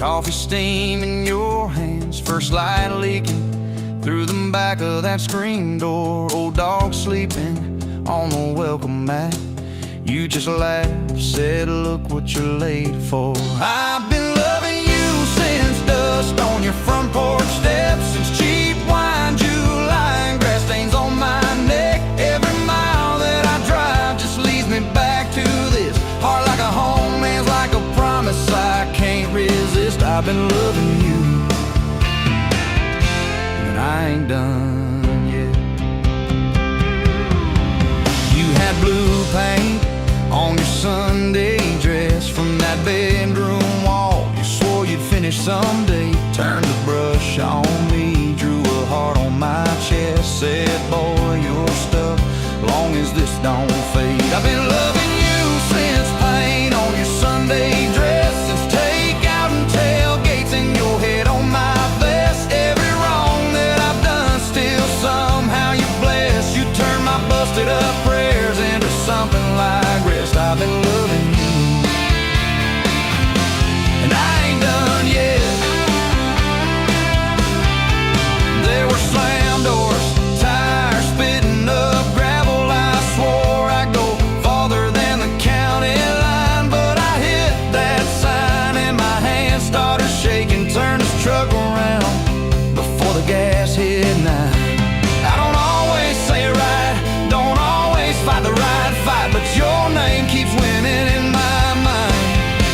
Coffee steam in your hands, first light leaking through the back of that screen door. Old dog sleeping on the welcome mat. You just laughed, said, look what you're late for. I've been loving you since dust on your front porch steps, since cheap wine, July, and grass stains on my neck. Every mile that I drive just leads me back to this. Heart like a home, hands like a promise I can't resist. I've been loving you, and I ain't done yet. You had blue paint on your Sunday dress from that bedroom wall. You swore you'd finish someday. Turned the brush on me, drew a heart on my chest, said, boy, you're stuck long as this don't fade. I've been loving you since paint on your Sunday dress, since takeout and tailgates in your head on my vest. Every wrong that I've done, still somehow you bless. You turn my busted up prayers into something like rest. I've been loving you, and I ain't done yet. There were slam doors, tires spitting up gravel. I swore I'd go farther than the county line, but I hit that sign and my hand started shaking. Turned this truck around before the gas hit 9. I don't always say it right, don't always fight the right fight, but your name keeps winning in my mind.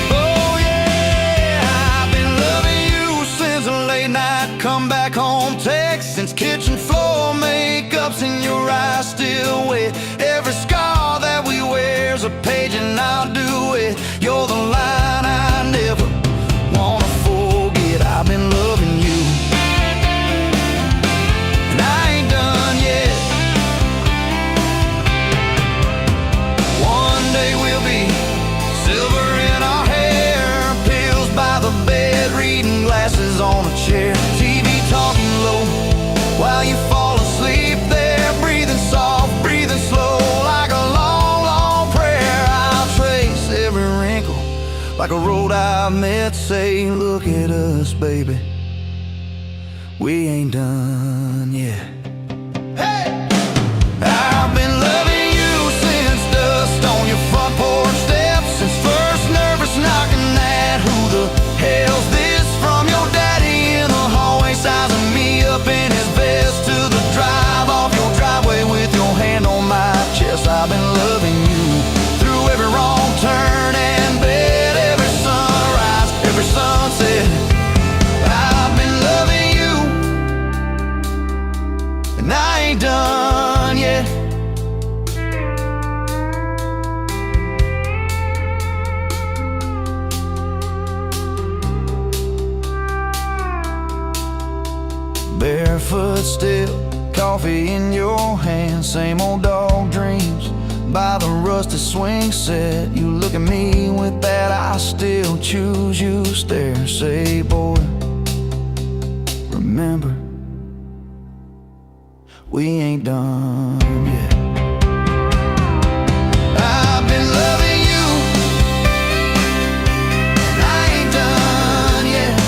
Oh yeah, I've been loving you since a late night come back home text, since kitchen floor makeup's in your eyes still wet. Every scar that we wear's a page and I'll do it. You're the line I never wanna forget. I've been loving you, and I ain't done yet. One day we'll be silver in our hair, pills by the bed, reading glasses on a chair, TV talking low while you fall asleep there, breathing soft, breathing slow, like a long, long prayer. I'll trace every wrinkle like a road I've met. Say, look at us, baby, we ain't done yet. Hey! I've been loving you since dust on your front porch steps, since first nervous knocking at who the hell's this, from your daddy in the hallway sizing me up in his vest, to the drive off your driveway with your hand on my chest. I've been loving you through every wrong turn and bed, every sunrise, every sunset. I've been loving you, and I ain't done yet. Barefoot still, coffee in your hand, same old dog dreams by the rusty swing set. You look at me with that I still choose you stare. Say, boy, remember, we ain't done yet. I've been loving you, and I ain't done yet.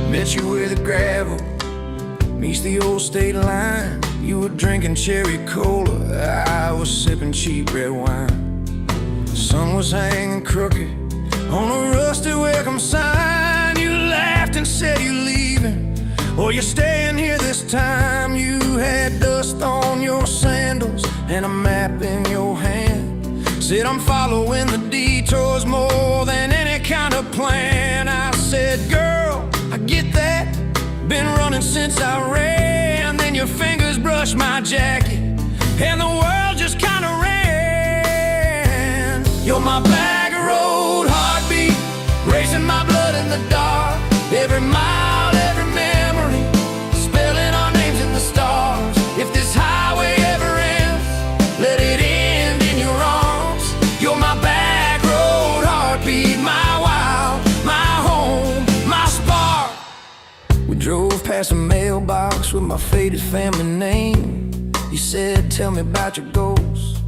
Met you where the gravel meets the old state line. You were drinking cherry cola, I was sipping cheap red wine. The sun was hanging crooked on a rusty welcome sign. You laughed and said you're leaving, or you're staying here this time. You had dust on your sandals and a map in your hand. Said, I'm following the detours more than any kind of plan. I said, girl, I get that, been running since I ran. Then your fingers brushed my jacket and the world just kinda ran. You're my back road heartbeat, racing my blood in the dark. Every mile, every memory, spelling our names in past a mailbox with my faded family name. You said, tell me about your goals,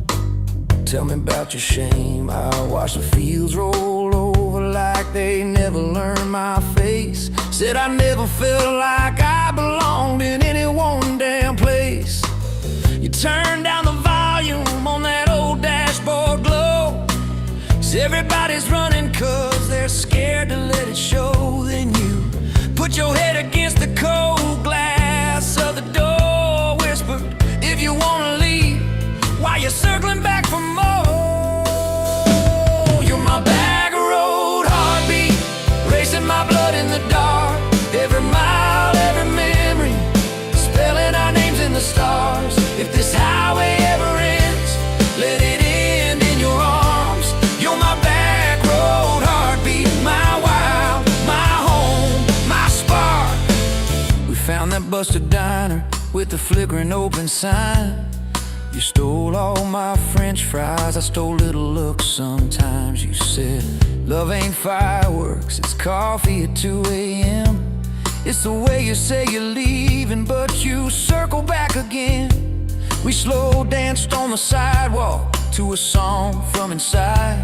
tell me about your shame. I watched the fields roll over like they never learned my face. Said I never felt like I belonged in any one damn place. You turned down the volume on that old dashboard glow. 'Cause everybody's running 'cause they're scared to let it show. Then you put your head against the cold glass of the door, whispered, if you wanna leave, why you circling back for more? You're my back road heartbeat, racing my blood in the dark. Every mile, every memory, spelling our names in the stars. If this highway ever ends, let it end in your arms. You're my back road heartbeat, my wild, my home, my spark. We found that busted diner with the flickering open sign. You stole all my French fries, I stole little looks sometimes. You said, love ain't fireworks, it's coffee at 2 a.m. It's the way you say you're leaving, but you circle back again. We slow danced on the sidewalk to a song from inside.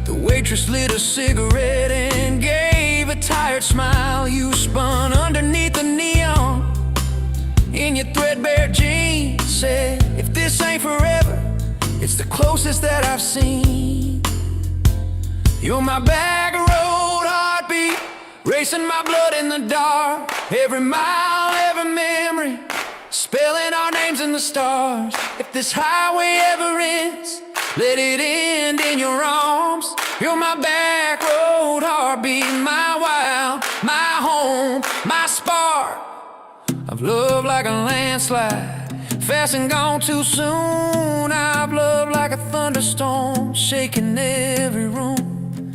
The waitress lit a cigarette and gave a tired smile. You spun underneath the neon in your threadbare jeans. Said, if this ain't forever, it's the closest that I've seen. You're my back road heartbeat, racing my blood in the dark. Every mile, every memory, spelling our names in the stars. If this highway ever ends, let it end in your arms. You're my back road heartbeat, my wild, my home, my spark. I've loved like a landslide, fast and gone too soon. I've loved like a thunderstorm, shaking every room.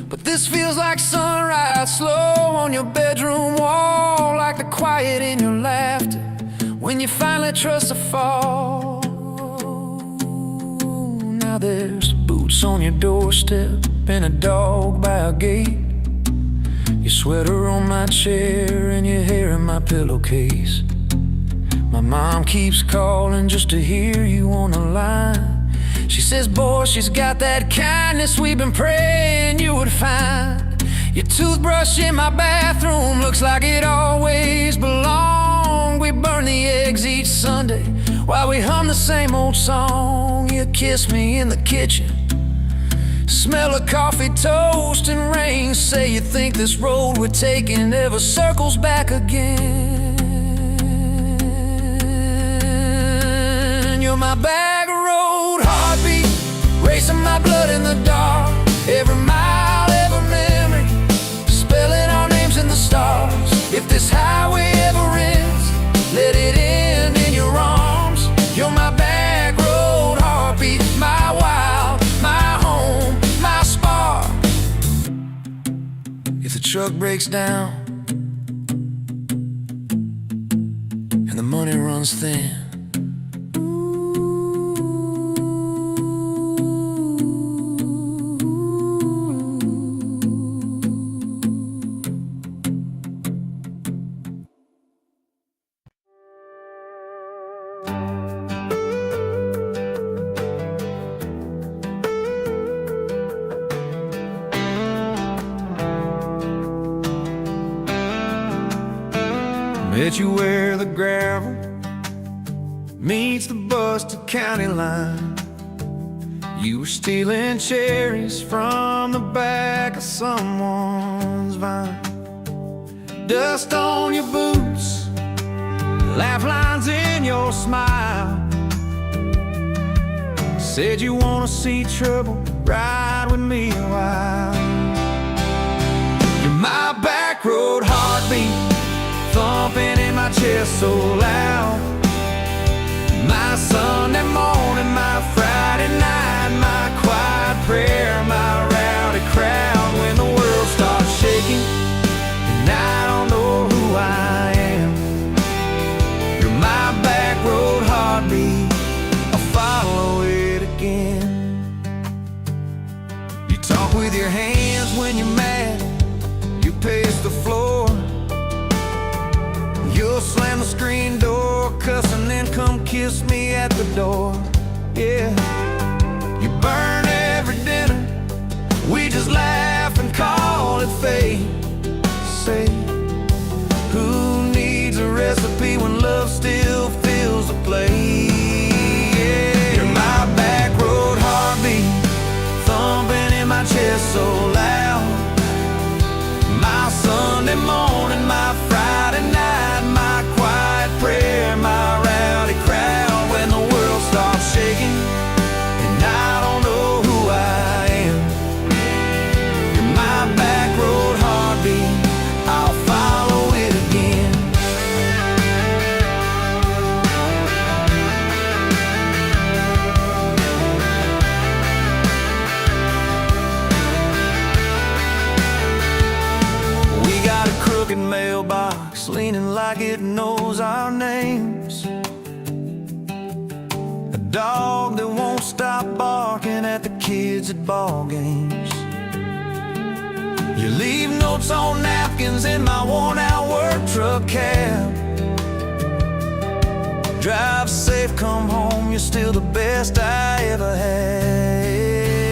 But this feels like sunrise, slow on your bedroom wall, like the quiet in your laughter when you finally trust a fall. Now there's boots on your doorstep and a dog by a gate. Your sweater on my chair and your hair in my pillowcase. My mom keeps calling just to hear you on the line. She says, boy, she's got that kindness we've been praying you would find. Your toothbrush in my bathroom looks like it always belonged. We burn the eggs each Sunday while we hum the same old song. You kiss me in the kitchen, smell of coffee, toast, and rain. Say you think this road we're taking ever circles back again. You're my back road heartbeat, racing my blood in the dark. Every mile, every memory, spelling our names in the stars. If this highway ever ends, let it end in your arms. You're my back road heartbeat, my wild, my home, my spark. If the truck breaks down and the money runs thin, met you where the gravel meets the Busted County line. You were stealing cherries from the back of someone's vine. Dust on your boots, laugh lines in your smile. Said you wanna see trouble, ride with me a while. You're my back road heartbeat, thumping in my chest so loud. My Sunday morning, my Friday night, my quiet prayer, my rowdy crowd. When the world starts shaking and I don't know who I am, you're my back road heartbeat, I'll follow it again. You talk with your hands when you're mad, you pace the floor. You'll slam the screen door, cuss, and then come kiss me at the door. Yeah, you burn every dinner, we just laugh and call it fate. Say, who needs a recipe when love still fills the plate? Yeah. You're my back road heartbeat, thumping in my chest so loud. My Sunday morning, my Friday night, my quiet prayer, my rowdy crowd. When the world starts shaking and I don't know who I am, you're my back road heartbeat, I'll follow it again. We got a crooked mailbox leaning like it knows our names, a dog that won't stop barking at the kids at ball games. You leave notes on napkins in my worn-out work truck cab. Drive safe, come home, you're still the best I ever had.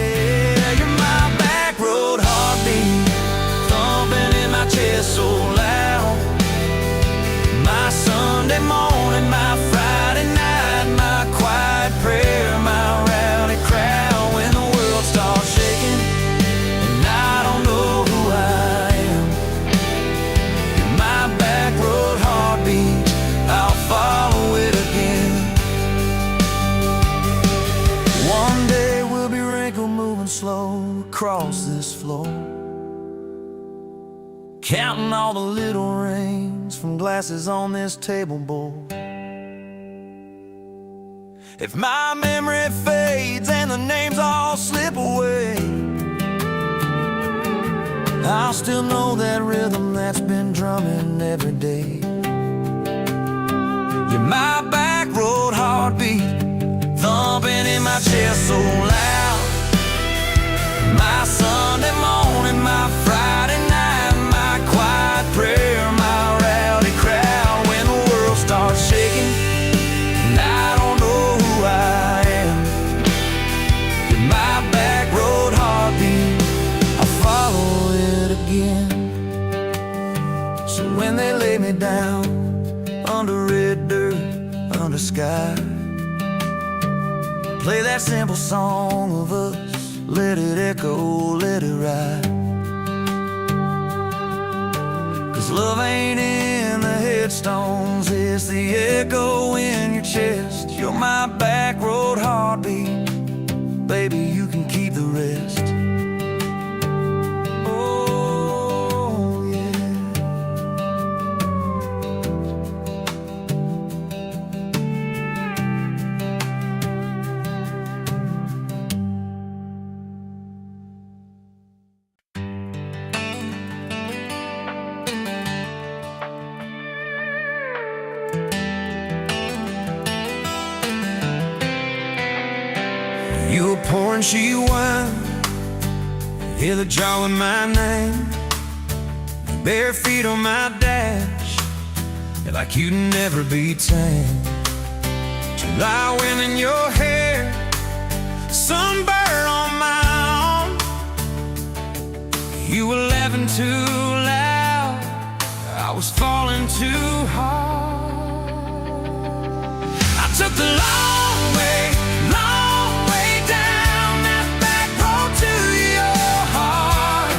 You're my back road heartbeat, thumping in my chest so loud. My Sunday morning, my Friday night, my quiet prayer, my rowdy crowd. When the world starts shaking and I don't know who I am, you're my back road heartbeat, I'll follow it again. One day we'll be wrinkled, moving slow across this floor, counting all the little rings from glasses on this table board. If my memory fades and the names all slip away, I'll still know that rhythm that's been drumming every day. You're my back road heartbeat, thumping in my chest so loud. My Sunday morning, my Friday night, my quiet prayer, my rowdy crowd. When the world starts shaking and I don't know who I am, you're my back road heartbeat, I'll follow it again. So when they lay me down under red dirt, under sky, play that simple song of us, let it echo, let it ride. 'Cause love ain't in the headstones, it's the echo in your chest. You're my back road heartbeat, baby, you can keep the rest. Oh, yeah. You were pouring cheap wine, hear the jar with my name, bare feet on my dash, like you'd never be tamed. July wind in your hair, sunburn on my arm. You were laughing too loud, I was falling too hard. I took the long way down that back road to your heart.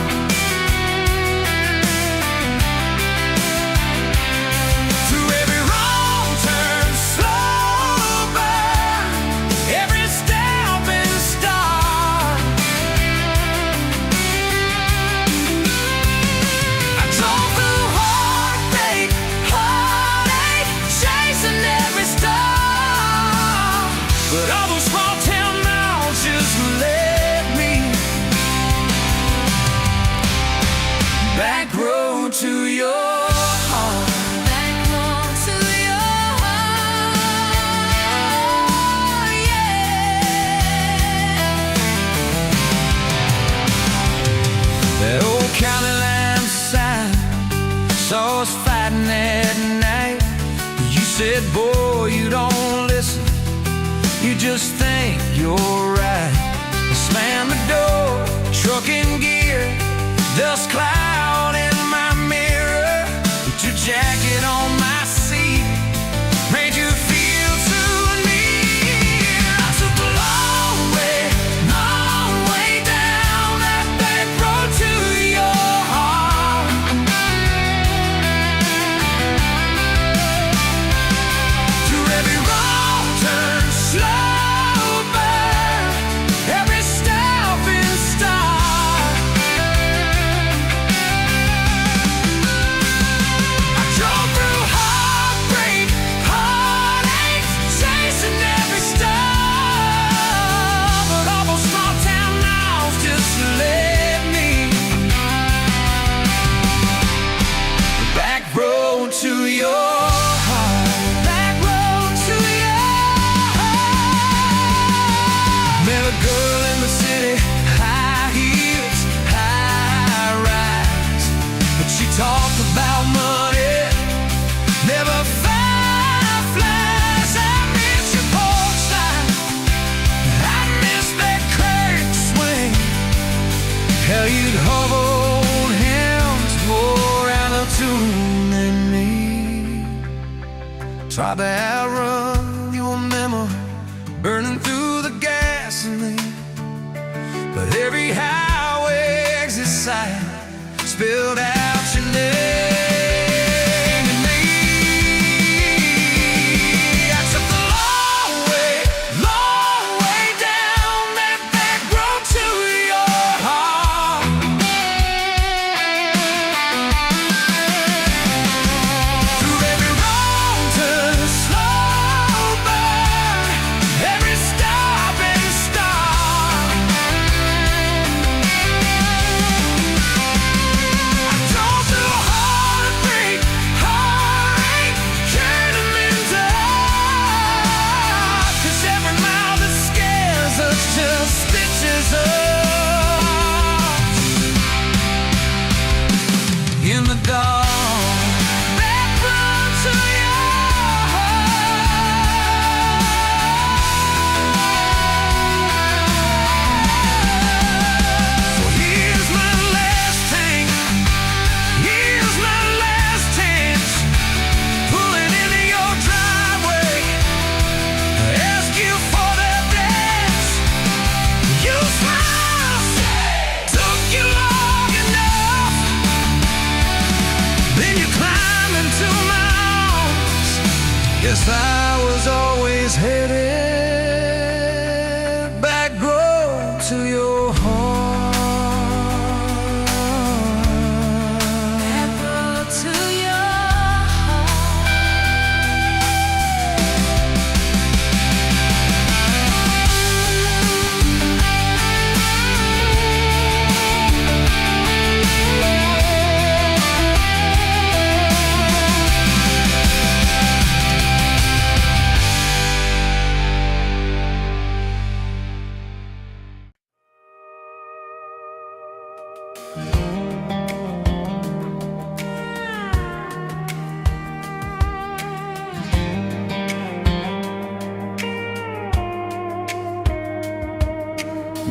Through every wrong turn, slow burn, every step and start. I drove through heartache, chasing every star. But all those small town miles just led me back road to your heart. Back road to your heart, yeah. That old county line sign saw us fighting at night. said, boy, you don't listen, you just think you're right. I slammed the door, truck in gear, dust cloud in my mirror. Put your jacket on my seat, made you feel too near. I took the long way down that back road to your heart. Through every wrong turn, slow burn, every stop and start. I drove through heartbreak, heartache, chasing every star. But all those small town knobs just led me the back road to your heart. Back road to your heart. Met a girl in the city, high heels, high rise, but she talked about money, never fireflies. I miss your porch light, I miss that crack swing, how you'd hold hands more out of tune than me. Tried to outrun your memory, burning through the gasoline, but every highway exit sign spilled out your name to me. I took the long way down that back road to your heart. Through every wrong turn, slow burn, every stop and start. I drove through heartbreak, heartache, turning them into art. 'Cause every mile that scares us just stitches us in the dark. Back road to your heart. So here's my last tank, here's my last chance, pulling into your driveway, ask you for that dance. You smile, took you long enough, then you climb into my arms. Guess I was always headed back road to your heart. Back road to your heart.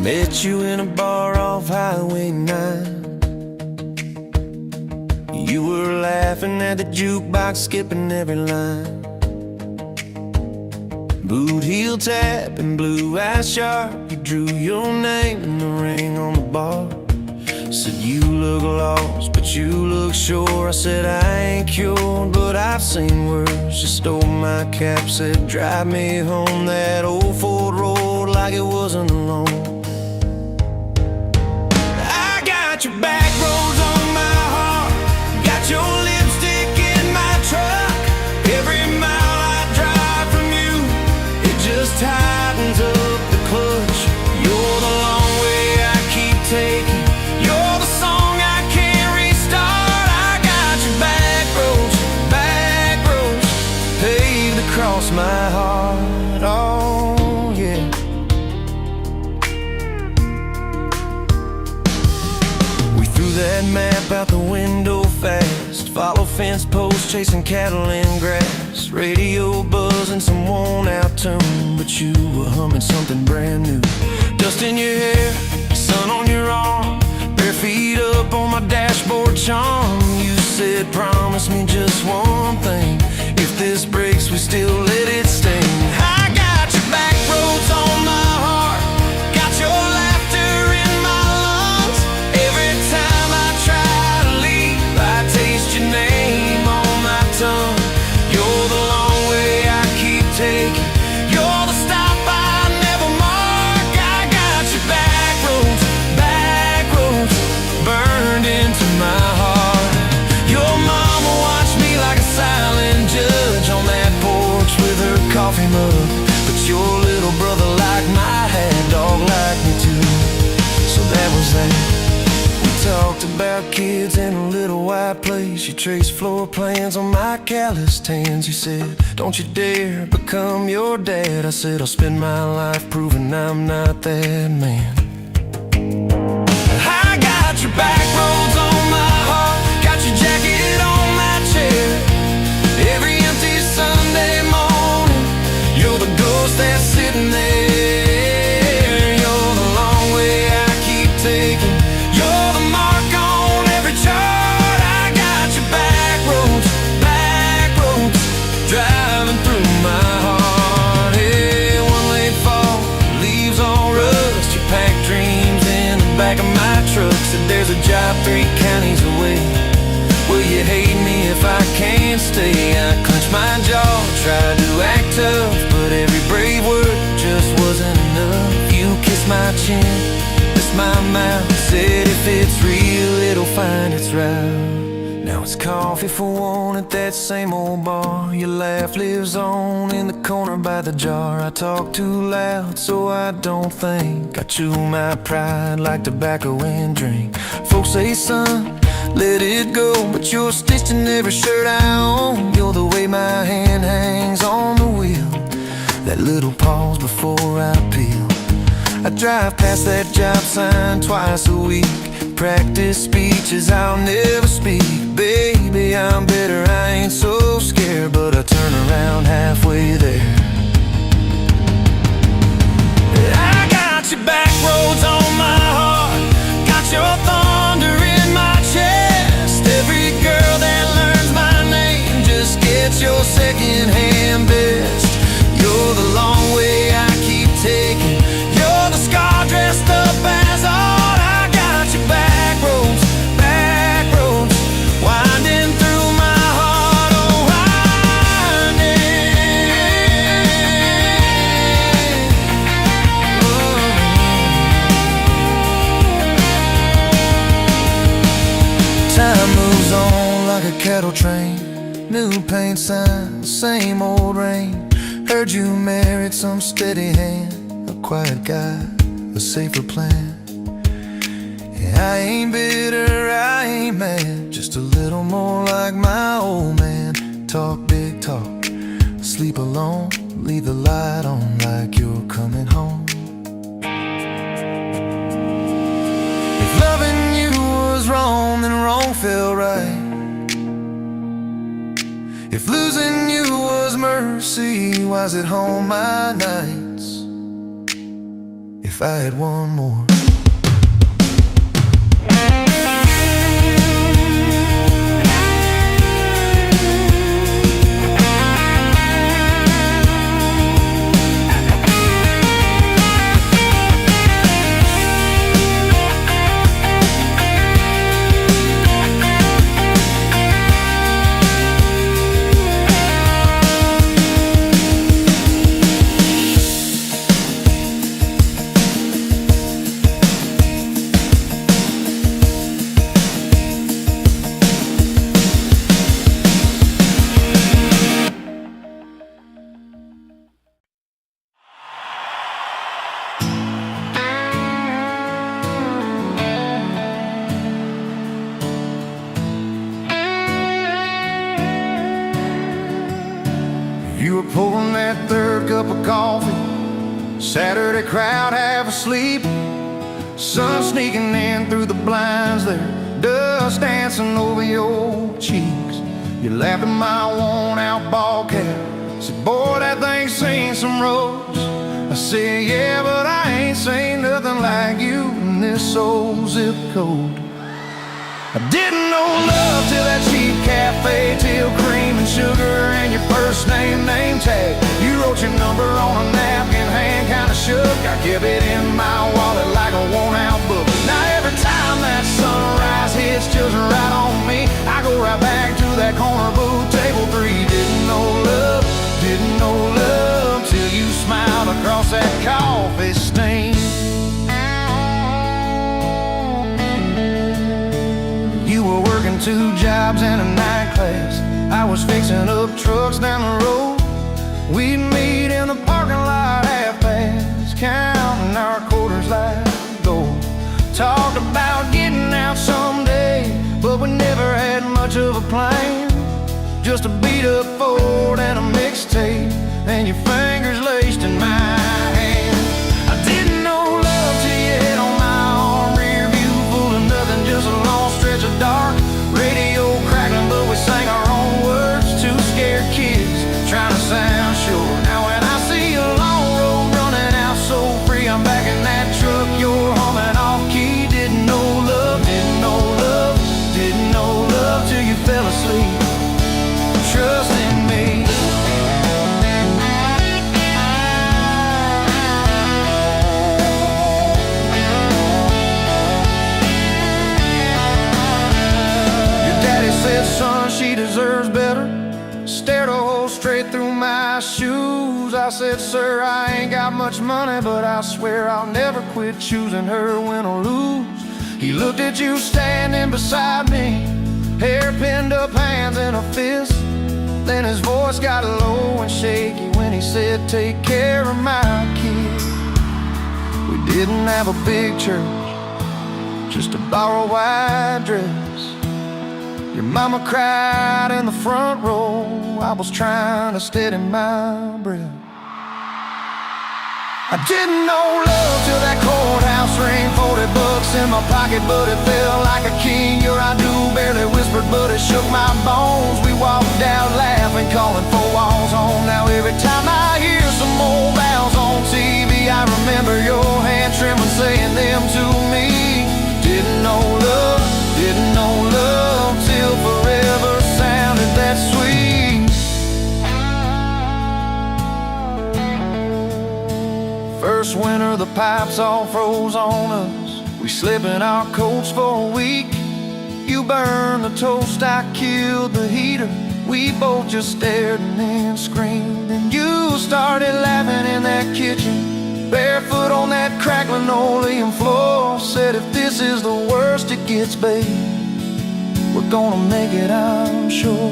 Met you in a bar off Highway 9. You were laughing at the jukebox, skipping every line. Boot heel tap and blue eyes sharp, you drew your name in the ring on the bar. Said you look lost, but you look sure. I said I ain't cured, but I've seen worse. You stole my cap, said drive me home that old Ford road like it wasn't alone. I got your back roads on my heart, got your lipstick in my truck. Every mile I drive from you, it just tightens up the clutch. You're the long way I keep taking, you're the song I can't restart. I got your back roads paved across my heart. Oh yeah. We threw that map out the window fast, Follow fence posts, chasing cattle in grass, radio buzzing some worn out tune. But you were humming something brand new. Dust in your hair, sun on your arm, bare feet up on my dashboard charm. You said, promise me just one thing, if this breaks, we still let it sting. I got your back roads on my heart, got your laughter in my lungs. Every time I try to leave, I taste your name on my tongue. You're the long way I keep taking, you're the stop I never mark. I got your back roads burned into my heart. Your mama watched me like a silent judge on that porch with her coffee mug. But your little brother liked my hat, dog liked me too. So that was that. We talked about kids in a little white place. You traced floor plans on my calloused hands. You said, don't you dare become your dad. I said, I'll spend my life proving I'm not that man. I got your back roads on my heart, got your jacket on my chair. Every empty Sunday morning, you're the ghost that's sitting there. You're the long way I keep taking, you're the mark on every chart. I got your back roads driving through my heart. Hey, one late fall, leaves all rust. You pack dreams in the back of my truck. Said there's a job 3 counties away. Will you hate me if I can't stay? I clenched my jaw, tried to act tough, but every brave word just wasn't enough. You kissed my chin, kissed my mouth, said if it's real, it'll find its route. Now it's coffee for one at that same old bar. Your laugh lives on in the corner by the jar. I talk too loud, so I don't think. I chew my pride like tobacco and drink. Folks say, son, let it go, but you're stitched in every shirt I own. You're the way my hand hangs on the wheel, that little pause before I peel. I drive past that job sign twice a week, practice speeches I'll never speak. Baby, I'm better, I ain't so scared, but I turn around halfway there. I got your back roads on my heart, got your thunder in my chest. Every girl that learns my name just gets your second-hand best. You're the long way I keep taking, you're the scar dressed up as art. I got your back roads winding through my heart, oh winding. Time moves on like a cattle train, new paint sign, same old rain. Heard you married some steady hand, a quiet guy, a safer plan. I ain't bitter, I ain't mad, just a little more like my old man. Talk big talk, sleep alone, leave the light on like you're coming home. If loving you was wrong, then wrong felt right. If losing you was mercy, why's it home my nights? If I had one more. You were pouring that third cup of coffee, Saturday crowd half asleep, sun sneaking in through the blinds there, dust dancing over your cheeks. You laughed at my worn-out ball cap. Said, boy, that thing's seen some roads. I said, yeah, but I ain't seen nothing like you in this old zip code. I didn't know love till that cheap cafe, till cream and sugar and your first name tag. You wrote your number on a napkin, hand kinda shook. I kept it in my wallet like a worn-out book. Now every time that sunrise hits just right on me, I go right back to that corner booth, table 3. Didn't know love till you smiled across that coffee stain. You were working 2 jobs and a night class. I was fixing up trucks down the road. We'd meet in the parking lot half-past, counting our quarters like gold. Talked about getting out someday, but we never had much of a plan. Just a beat-up Ford and a mixtape, and your fingers laced in my hand. I didn't know love till you hit on my arm. Rear view full of nothing, just a long stretch of dark. Radio crackling, but we sang our own words. 2 scared kids trying to sound sure. Now when I see a long road running out so free, I'm back in that truck, you're humming off key. Didn't know love till you fell asleep. Trust in me. Your daddy said, son, she deserves better. Stared a hole straight through my shoes. I said, sir, I ain't got much money, but I swear I'll never quit choosing her, win or lose. He looked at you standing beside me, hair pinned up, hands in a fist. Then his voice got low and shaky when he said, take care of my kid. We didn't have a big church, just a borrowed white dress. Your mama cried in the front row. I was trying to steady my breath. I didn't know love till that courthouse ring. 40 bucks in my pocket, but it felt like a king. Your I do barely whispered, but it shook my bones. We walked out laughing, calling 4 walls home. Now every time I hear some old vows on TV, I remember your hand trembling, saying them to me. Didn't know love till forever sounded that sweet. First winter, the pipes all froze on us. We slept in our coats for a week. You burned the toast, I killed the heater. We both just stared and then screamed. And you started laughing in that kitchen, barefoot on that crackling oleum floor. Said, if this is the worst it gets, babe, we're gonna make it, I'm sure.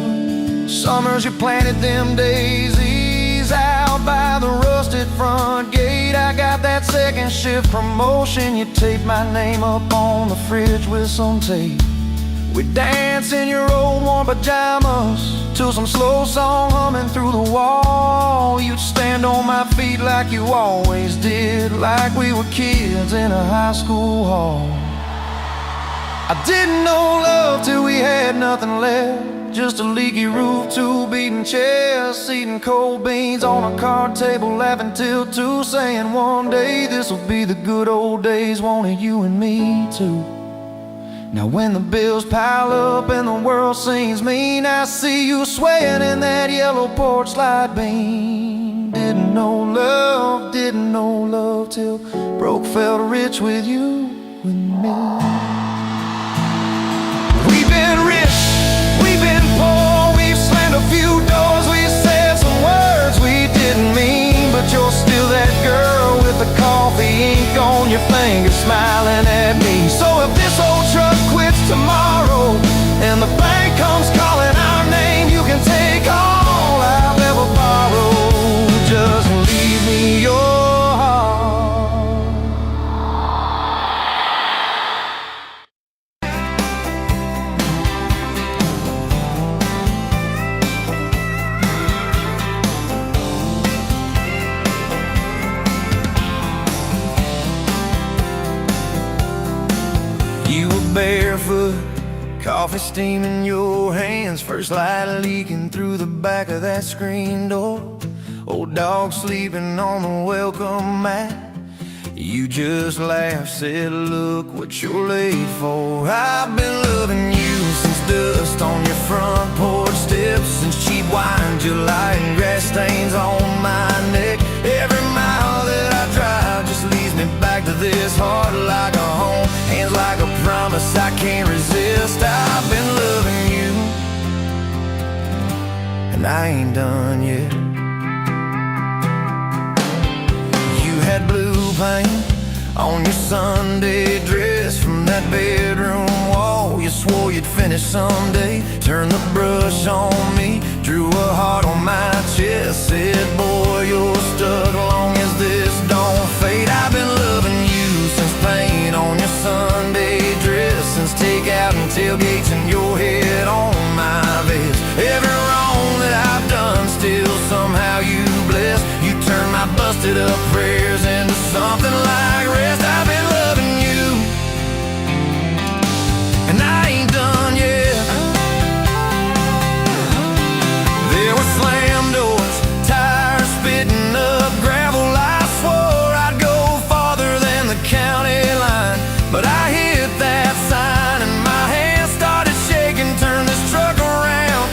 Summers you planted them daisies out by the rusted front gate. I got that second shift promotion. You taped my name up on the fridge with some tape. We'd dance in your old warm pajamas to some slow song humming through the wall. You'd stand on my feet like you always did, like we were kids in a high school hall. I didn't know love till we had nothing left, just a leaky roof, 2 beating chairs, eating cold beans on a card table, laughing till 2, saying one day this'll be the good old days, wanted you and me too. Now when the bills pile up and the world seems mean, I see you swaying in that yellow porch light beam. Didn't know love till broke felt rich with you and me. We've been rich, we've been poor, we've slammed a few doors, we said some words we didn't mean, but you're still that girl with the coffee ink on your finger, smiling at me. So if this old truck quits tomorrow and the bank comes calling our name, you can take all I've ever borrowed, just leave me your heart. Coffee steam in your hands, first light leaking through the back of that screen door. Old dog sleeping on the welcome mat. You just laughed, said, look what you're late for. I've been loving you since dust on your front porch steps, since cheap wine, July, and grass stains on my neck. Every mile that I drive just leads me back to this heart like a home, hands like a promise I can't resist. I've been loving you, and I ain't done yet. You had blue paint on your Sunday dress from that bedroom wall. You swore you'd finish someday. Turned the brush on me, drew a heart on my chest, said, boy, you're stuck long as this don't fade. I've been loving you since paint on your Sunday dress, since takeout and tailgates and your head on my vest. Every wrong that I've done, still somehow you bless. You turn my busted up prayers into something like rest. I've been loving you, and I ain't done yet. There were slam doors, tires spitting up gravel. I swore I'd go farther than the county line, but I hit that sign and my hands started shaking. Turned this truck around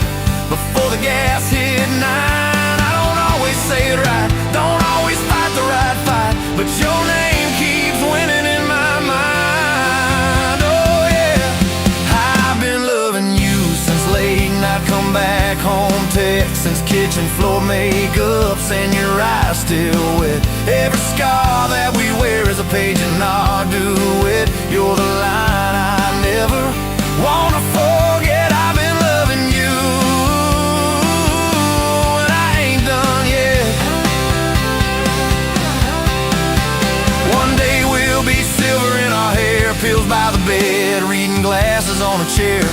before the gas hit 9. I don't always say it right, don't always fight the right fight, but your name keeps winning in my mind. Oh yeah, I've been loving you since late night come back home text, since kitchen floor makeups and your eyes still wet. Every scar that we wear is a page in our duet. You're the line I never wanna forget. I've been loving you, and I ain't done yet. One day we'll be silver in our hair, pills by the bed, reading glasses on a chair,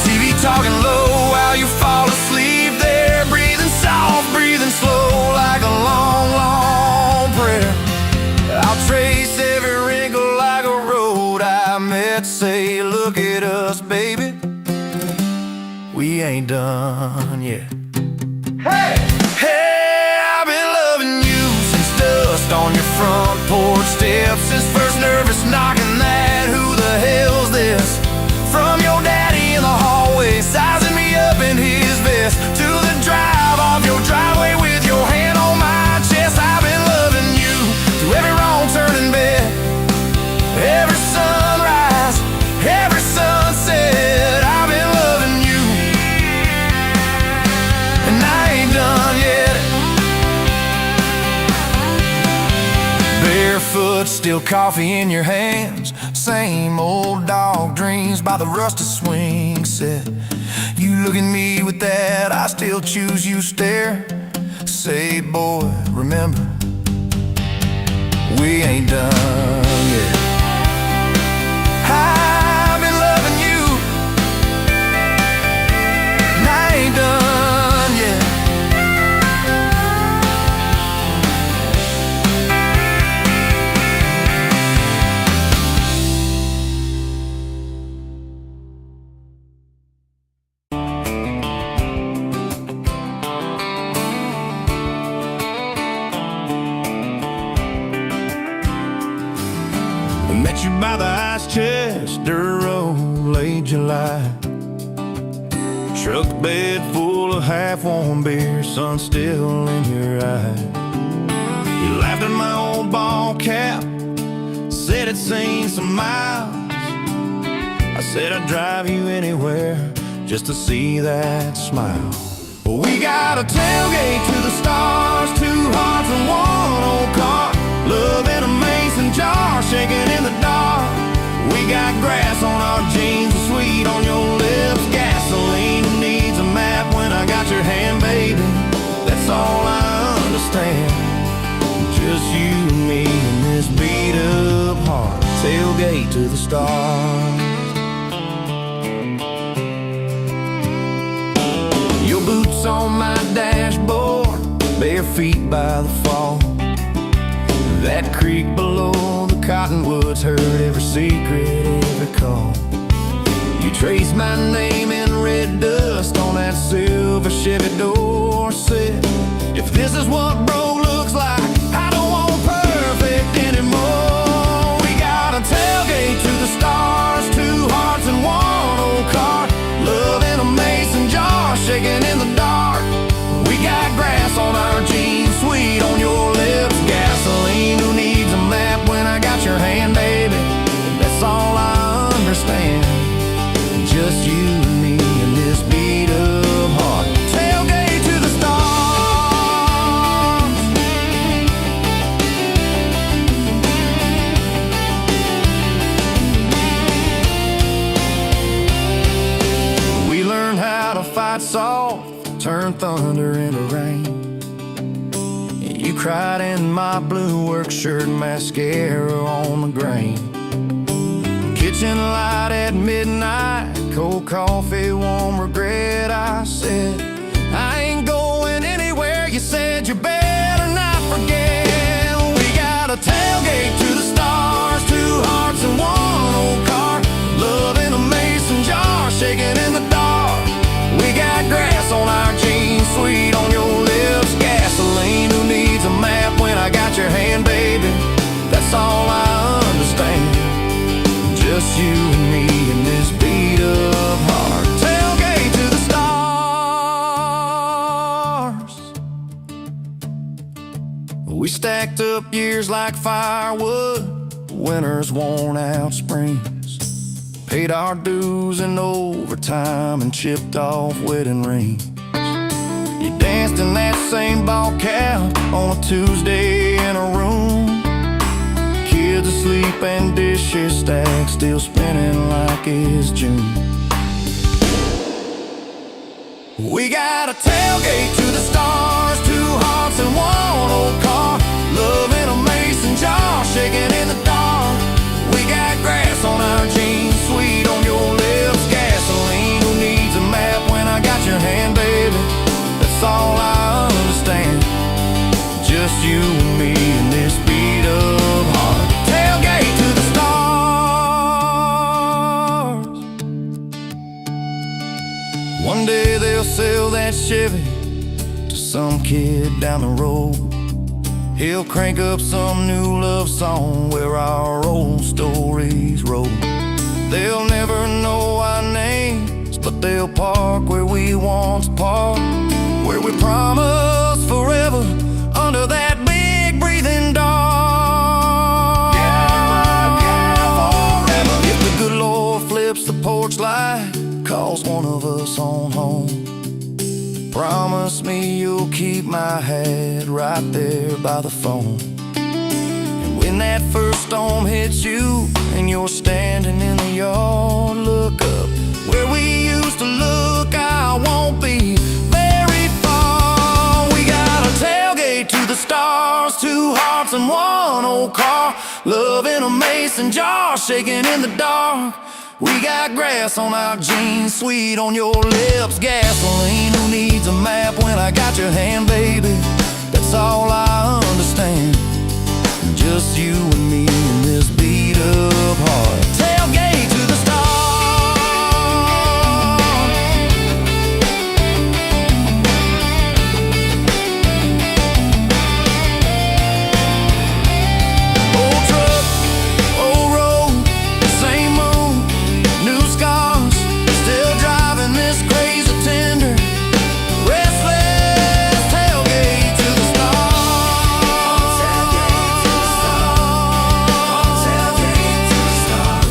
TV talking low while you fall asleep there, breathing soft, breathing slow like a long, long prayer. I'll trace every wrinkle like a road I met, say, look at us, baby, we ain't done yet. Hey! Hey, I've been loving you since dust on your front porch steps, since first nervous knocking that who the hell's this, from your daddy in the hallway sizing me up in his vest, to the drive off your driveway with your hand on my chest. I've been loving you through every wrong turn in bed, every sunrise, every sunset. I've been loving you, and I ain't done yet. Barefoot, still coffee in your hands, same old dog dreams by the rusted swing set. You look at me with that I still choose you stare, say, boy, remember, we ain't done yet. I've been loving you, and I ain't done yet. Met you by the ice chest, dirt road, late July. Truck bed full of half-warm beer, sun still in your eye. You laughed at my old ball cap, said it's seen some miles. I said I'd drive you anywhere just to see that smile. We got a tailgate to the stars, 2 hearts and 1 old car, love in a mason jar, shaking in the dark. We got grass on our jeans, sweet on your lips, gasoline needs a map when I got your hand, baby. That's all I understand, just you and me and this beat up heart, tailgate to the stars. Your boots on my dashboard, bare feet by the fall. That creek below the cottonwoods heard every secret, every call. Trace my name in red dust on that silver Chevy Dorset. If this is what broke looks like, I don't want perfect anymore. We got a tailgate to the stars, 2 hearts and 1 old car. Love in a mason jar, shaking in the dark. We got grass on our jeans, sweet on your lips. Gasoline, who needs a map when I got your hand, baby? That's all I understand. Just you and me and this beat of heart. Tailgate to the stars. We learned how to fight soft, turn thunder into rain. You cried in my blue work shirt, mascara on the grain. Kitchen light at midnight, cold coffee, warm regret. I said, I ain't going anywhere. You said you better not forget. We got a tailgate to the stars, 2 hearts and 1 old car. Love in a mason jar, shaking in the dark. We got grass on our jeans, sweet on your lips. Gasoline, who needs a map when I got your hand, baby? That's all I understand. Just you and me in this beat of heart. Tailgate to the stars. We stacked up years like firewood, winters worn out springs. Paid our dues in overtime and chipped off wedding rings. You danced in that same ball cap on a Tuesday in a room. Kids asleep and dishes stacked, still spinning like it's June. We got a tailgate to the stars, 2 hearts and 1 old car. Love in a mason jar, shaking in the dark. We got grass on our jeans, sweet on your lips. Gasoline, who needs a map when I got your hand, baby? That's all I understand. Just you and me in this beat of heart. Tailgate to the stars. One day they'll sell that Chevy to some kid down the road. He'll crank up some new love song where our old stories roll. They'll never know our names, but they'll park where we once parked, where we promised forever under that big breathing dog. Yeah, forever. If the good Lord flips the porch light, calls one of us on home, promise me you'll keep my hat right there by the phone. And when that first storm hits you and you're standing in the yard, look up where we used to look. I won't be very far. We got a tailgate to the stars, 2 hearts and 1 old car. Love in a mason jar, shaking in the dark. We got grass on our jeans, sweet on your lips. Gasoline, who needs a map when I got your hand, baby? That's all I understand. Just you and me in this beat of heart. Tailgate to the stars. Old truck, old road, same moon, new scars. Still driving this crazy tender, restless. Tailgate to the stars. Tailgate to the stars. Tailgate to the stars.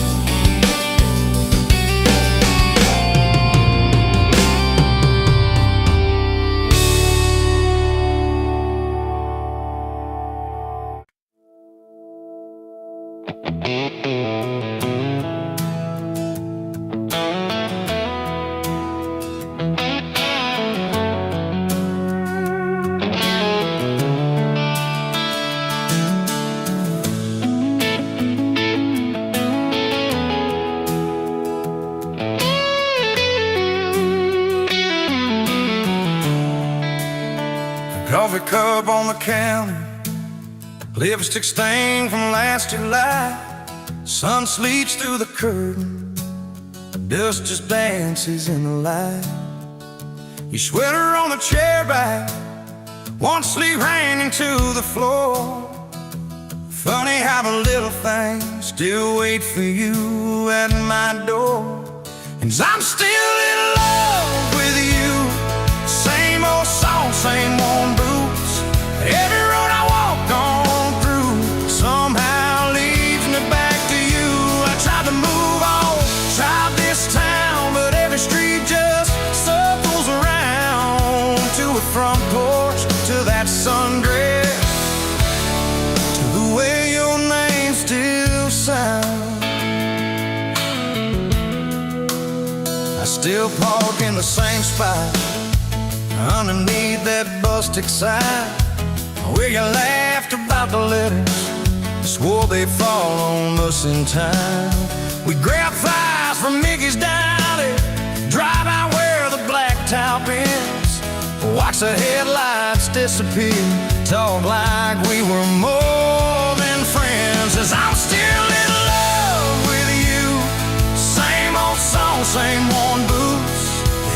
Coffee cup on the counter, lipstick stain from last July. Sun sleeps through the curtain, Dust just dances in the light. Your sweater on the chair back, one sleeve hanging to the floor. Funny how the little things still wait for you at my door. And I'm still in love with you. Same old song, same worn boots. Every road I walk on through somehow leads me back to you. I tried to move on, tried this town, but every street just circles around to a front porch, to that sundress, to the way your name still sounds. I still park in the same spot underneath that busted sign where you laughed about the letters, swore they'd fall on us in time. We grab flies from Mickey's Deli, drive out where the blacktop ends, watch the headlights disappear, talk like we were more than friends. As I'm still in love with you, same old song, same worn boots.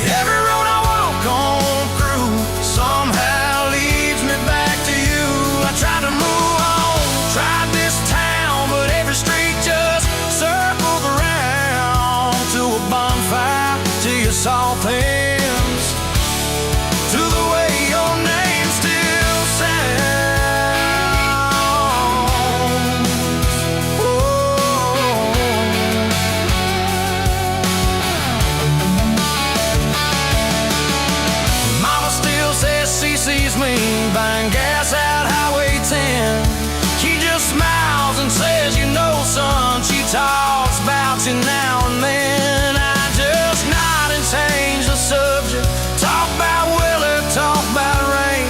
Every road I walk on through somehow leads me back to you. I tried to move on, tried this town, but every street just circles around to a bonfire, to your soft hands, to the way your name still sounds. Oh. Mama still says she sees me buying gas out Highway 10. She just smiles and says, you know, son, she talks about you now and then. I just nod and change the subject, talk about weather, talk about rain.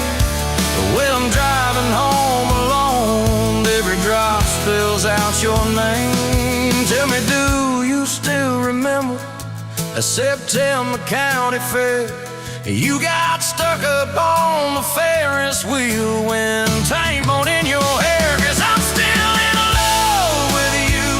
When I'm driving home alone, every drop spills out your name. Tell me, do you still remember a September County Fair? You got stuck up on the Ferris wheel when time bone in your hair. 'Cause I'm still in love with you.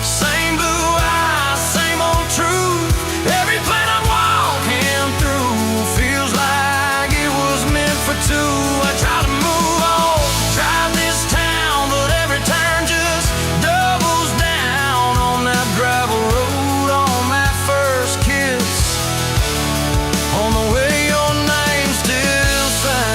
Same blue eyes, same old truth. Every plane I'm walking through feels like it was meant for two. I try to move on, drive this town, but every turn just doubles down on that gravel road, on that first kiss, on the way your name still sounds.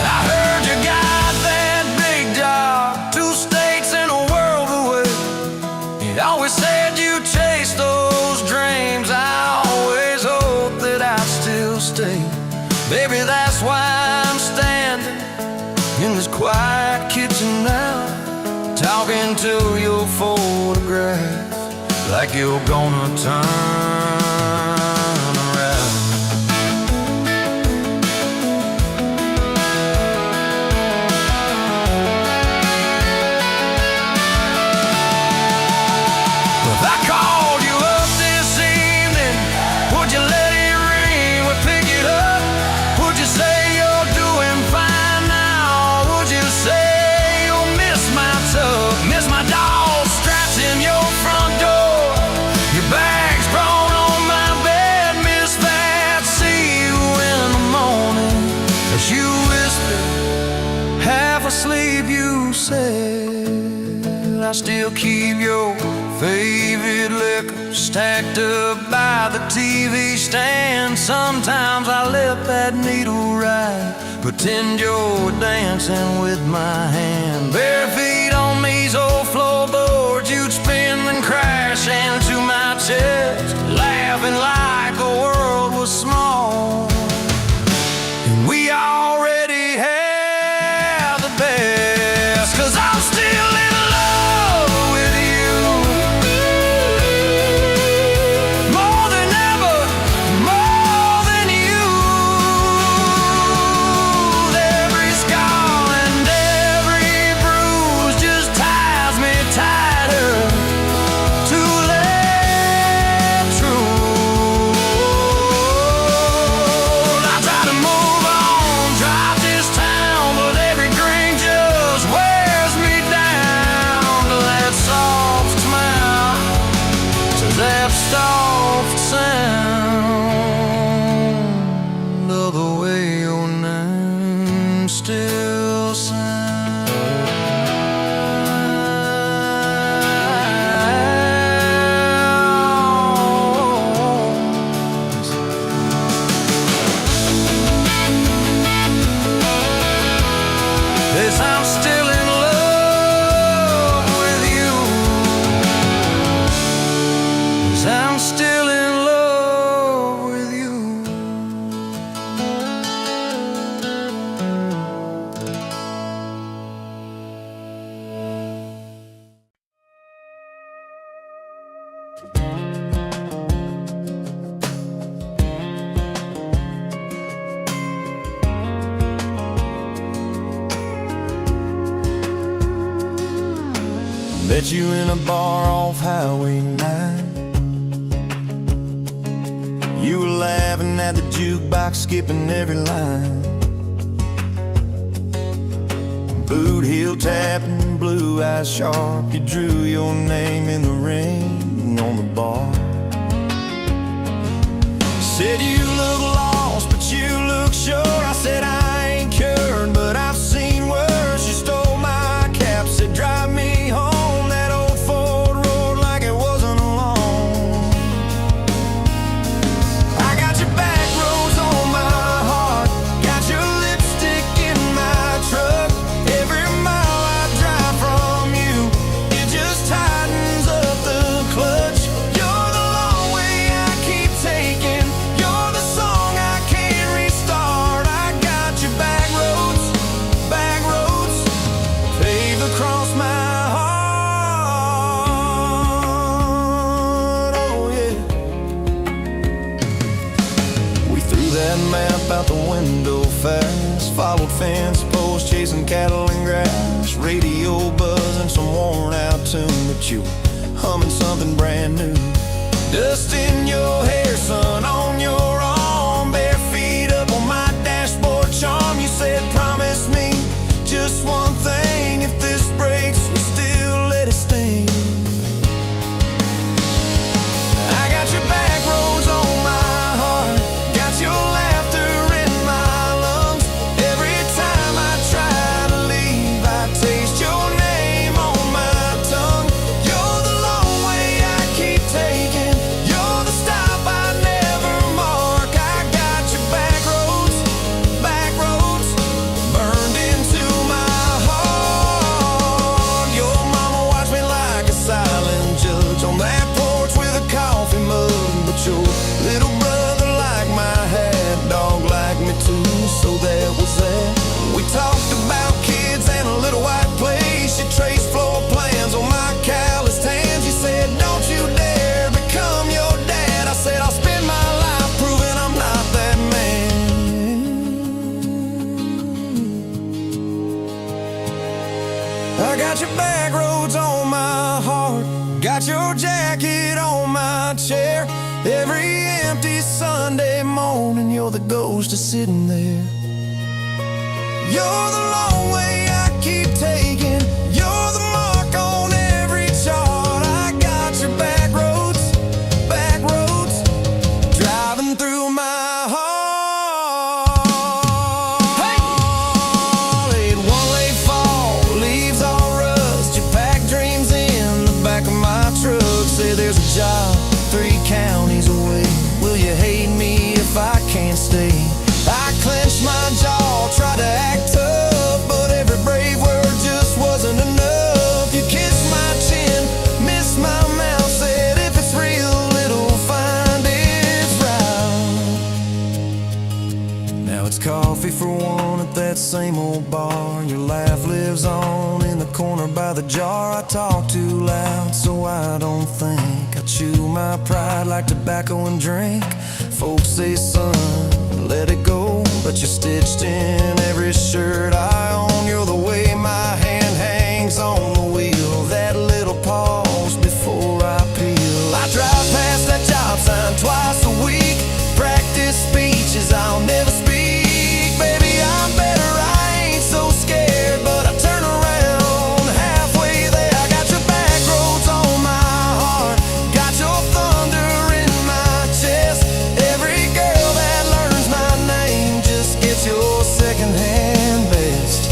I heard you got that big job, 2 states and a world away. You always said you chased those dreams. I always hoped that I'd still stay. Baby, that's why I'm standing in this quiet kitchen now, talking to your photograph like you're gonna turn around. If I called you up this evening, would you let it ring? Would pick it up? Would you say you're doing fine now? Would you say you'll miss my tub, miss my dog straps in your front door, your bags brought on my bed, miss that? See you in the morning as you whisper, half asleep, you said. I still keep your favorite liquor stacked up by the TV stand. Sometimes I let that needle ride, pretend you're dancing with my hand. Bare feet on these old floorboards, you'd spin and crash into my chest, laughing like the world was small. And we already had the best. 'Cause I'm still in love with you, more than ever, more than you. Every scar and every bruise Met you in a bar off Highway 9. You were laughing at the jukebox, skipping every line. Boot heel tapping, blue eyes sharp. You drew your name in the ring on the bar. Said you look lost, but you look sure. I said I ain't cured, but I've seen worse. You stole my cap, said drive me home. That old Ford road like it wasn't alone. I got your back roads on my heart, got your lipstick in my truck. Every mile I drive from you, it just tightens up the clutch. You're the long way I keep taking. You're the song I can't restart. I got your back roads paved across my heart. Oh yeah. We threw that map out the window fast, followed fence posts, chasing cattle and grass, radio buzzing some worn out tune, but you were humming something brand new. Dust in your hair, sun on your arm, bare feet up on my dashboard charm. You said promise me just one thing, if this breaks we still let it sting. I got your back roads on my heart, got your laughter in my lungs. Every time I try to leave, I taste your name on my tongue. You're the long way I keep taking. You're the stop I never mark. I got your back roads burned into my heart. Your mama watched me like a silent judge on that porch with a coffee mug, but your little brother liked my hat, dog liked me too, so that was that. We talked about kids and a little white place. You traced floor plans on my calloused hands. You said don't you dare become your dad. I said I'll spend my life proving I'm not that man. I got your back roads on my heart, got your jacket on my chair. Every empty Sunday morning, you're the ghost of sitting there. You're the long way I keep taking. You're the mark on every chart. I got your back roads driving through my heart. Hey! Laid one late fall, leaves all rust. You pack dreams in the back of my truck. Say there's a job 3 counties away. Will you hate me if I can't stay? I clenched my jaw, tried to act tough, but every brave word just wasn't enough. You kissed my chin, missed my mouth, said if it's real, it'll find its route. Now it's coffee for one at that same old bar. Your laugh lives on in the corner by the jar. I talk too loud, so I don't think. I chew my pride like tobacco and drink. Folks say, son, let it go, but you're stitched in every shirt I own. You're the way my hand hangs on the wheel, that little pause before I peel. I drive past that job sign twice a week, practice speeches I'll never speak. Baby, I'm better, I ain't so scared, but I turn around halfway there. I got your back roads on my heart, got your thunder in my chest. Every girl that learns my name just gets your secondhand best.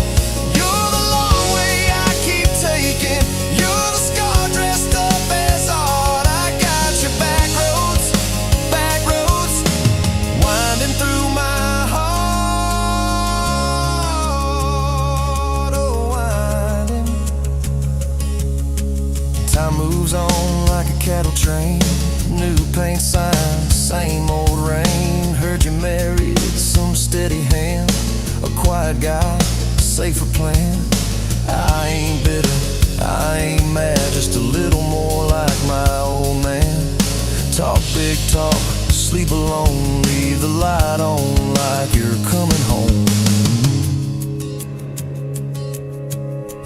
You're the long way I keep taking. You're the scar dressed up as art. I got your back roads winding through my heart. Oh, winding. Time moves on like a cattle train, new paint signs, same old rain. Heard you married some steady hand, a quiet guy, safer plan. I ain't bitter, I ain't mad, just a little more like my old man. Talk big talk, sleep alone, leave the light on like you're coming home.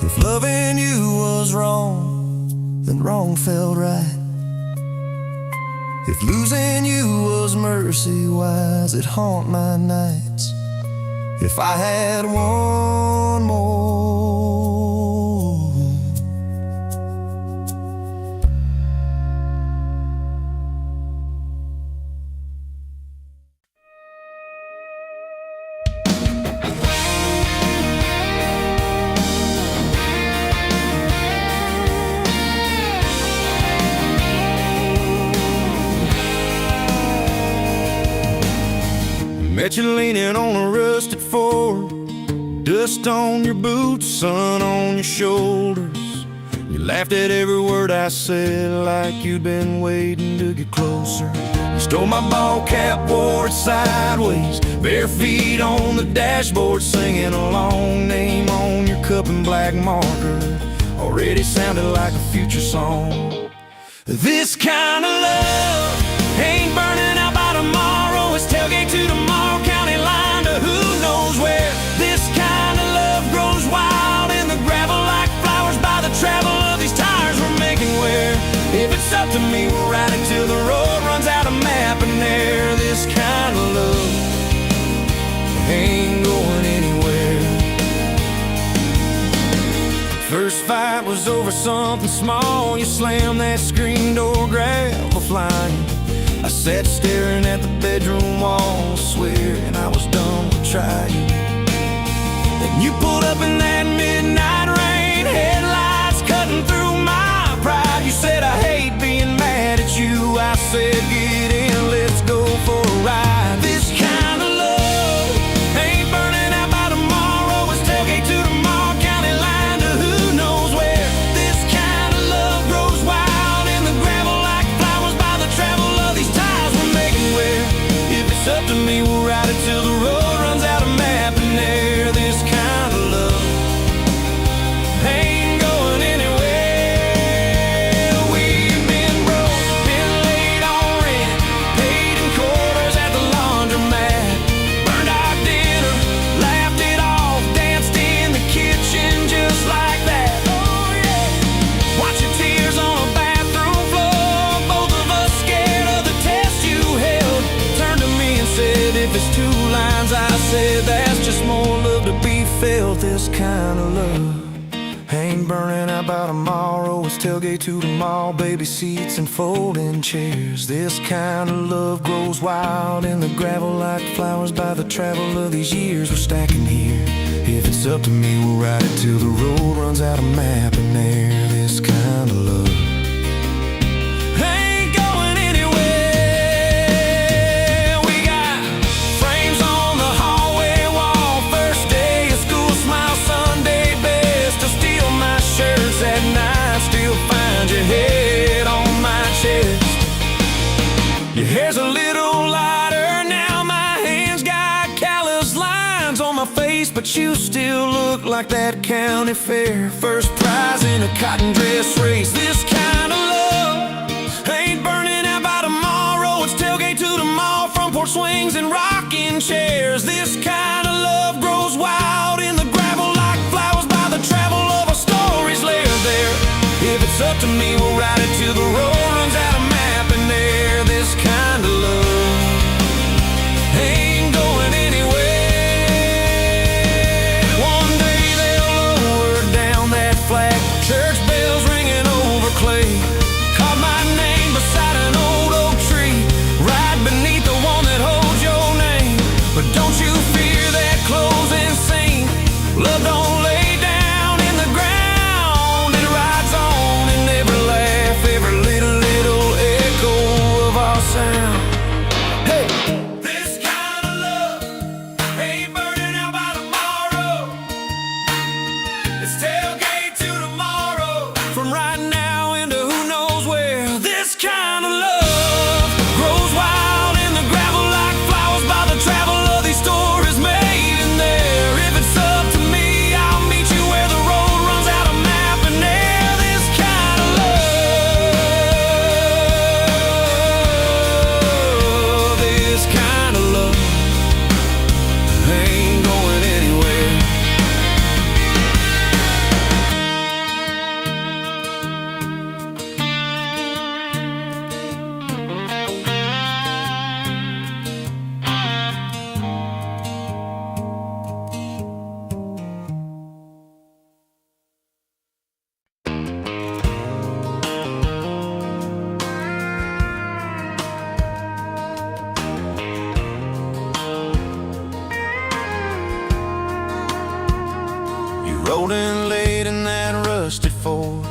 If loving you was wrong, then wrong felt right. If losing you was mercy, why's it haunt my nights? If I had one more, met you leaning on a rusted Ford, dust on your boots, sun on your shoulders. You laughed at every word I said like you'd been waiting to get closer. You stole my ball cap, wore it sideways, bare feet on the dashboard, singing a long name on your cup in black marker. Already sounded like a future song. This kind of love ain't burning out by tomorrow. It's tailgate to tomorrow, county line to who knows where. This kind of love grows wild in the gravel like flowers by the travel of these tires we're making wear. If it's up to me, we'll ride it till the road runs out of map and air. This kind of love ain't going anywhere. First fight was over something small. You slammed that screen door, gravel flying. I sat staring at the bedroom wall, swearing I was done with trying. Then you pulled up in that midnight rain, headlights cutting through my pride. You said, I hate being mad at you. I said, get in, let's go for a ride. This kind of love ain't burning out by tomorrow. It's tailgate to tomorrow, county line to who knows where. This kind of love grows wild in the gravel like flowers by the travel of these tires we're making wear. If it's up to me, we'll ride it till the road runs out of map and air. This kind of love ain't going anywhere. We've been broke, been late on rent, paid in quarters at the laundromat, burned our dinner, laughed it off, danced in the kitchen just like that. Oh yeah, watch your tears on a bathroom floor, both of us scared of the test you held. Turned to me and said, if it's two lines, I said, that's just more love to be felt. This kind of love ain't burning out by tomorrow. It's tailgate to tomorrow, baby seats and folding chairs. This kind of love grows wild in the gravel like flowers by the travel of these years we're stacking here. If it's up to me, we'll ride it till the road runs out of map and air. This kind of love ain't going anywhere. We got frames on the hallway wall, first day of school, smile Sunday best. Still steal my shirts at night, still find your head on my chest. Your hair's a little lighter now, my hands got callous lines on my face, but you still look like that county fair first prize in a cotton dress race. This kind of love ain't burning out by tomorrow. It's tailgate to the mall, front porch swings and rocking chairs. This kind of love grows wild in the gravel like flowers by the travel of our stories layered there. If it's up to me, we'll ride it till the road runs out of map and air. This kind of love ain't going anywhere. One day they'll lower down that flag, church bells ringing over clay. Carve my name beside an old oak tree, right beneath the one that holds your name. But don't you fear that closing scene. Love don't lay down in the ground, it rides on and never laugh. Every little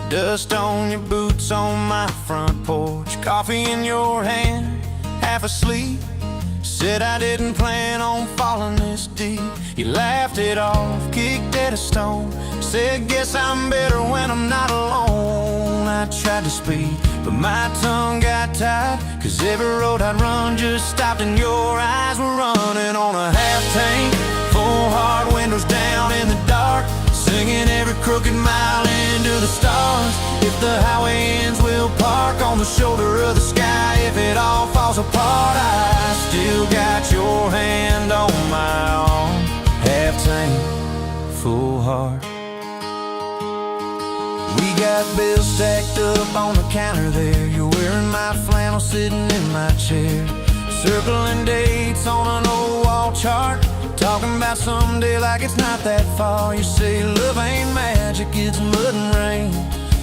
Dust on your boots on my front porch, coffee in your hand, half asleep. Said I didn't plan on falling this deep. You laughed it off, kicked at a stone. Said, guess I'm better when I'm not alone. I tried to speak, but my tongue got tied, 'cause every road I'd run just stopped and your eyes were running on a half tank, full hard windows down in the dark, singing every crooked mile into the stars. If the highway ends, we'll park on the shoulder of the sky. If it all falls apart, I still got your hand on my arm. Half tank, full heart. We got bills stacked up on the counter there. You're wearing my flannel, sitting in my chair, circling dates on an old wall chart, talking about someday like it's not that far. You say love ain't magic, it's mud and rain.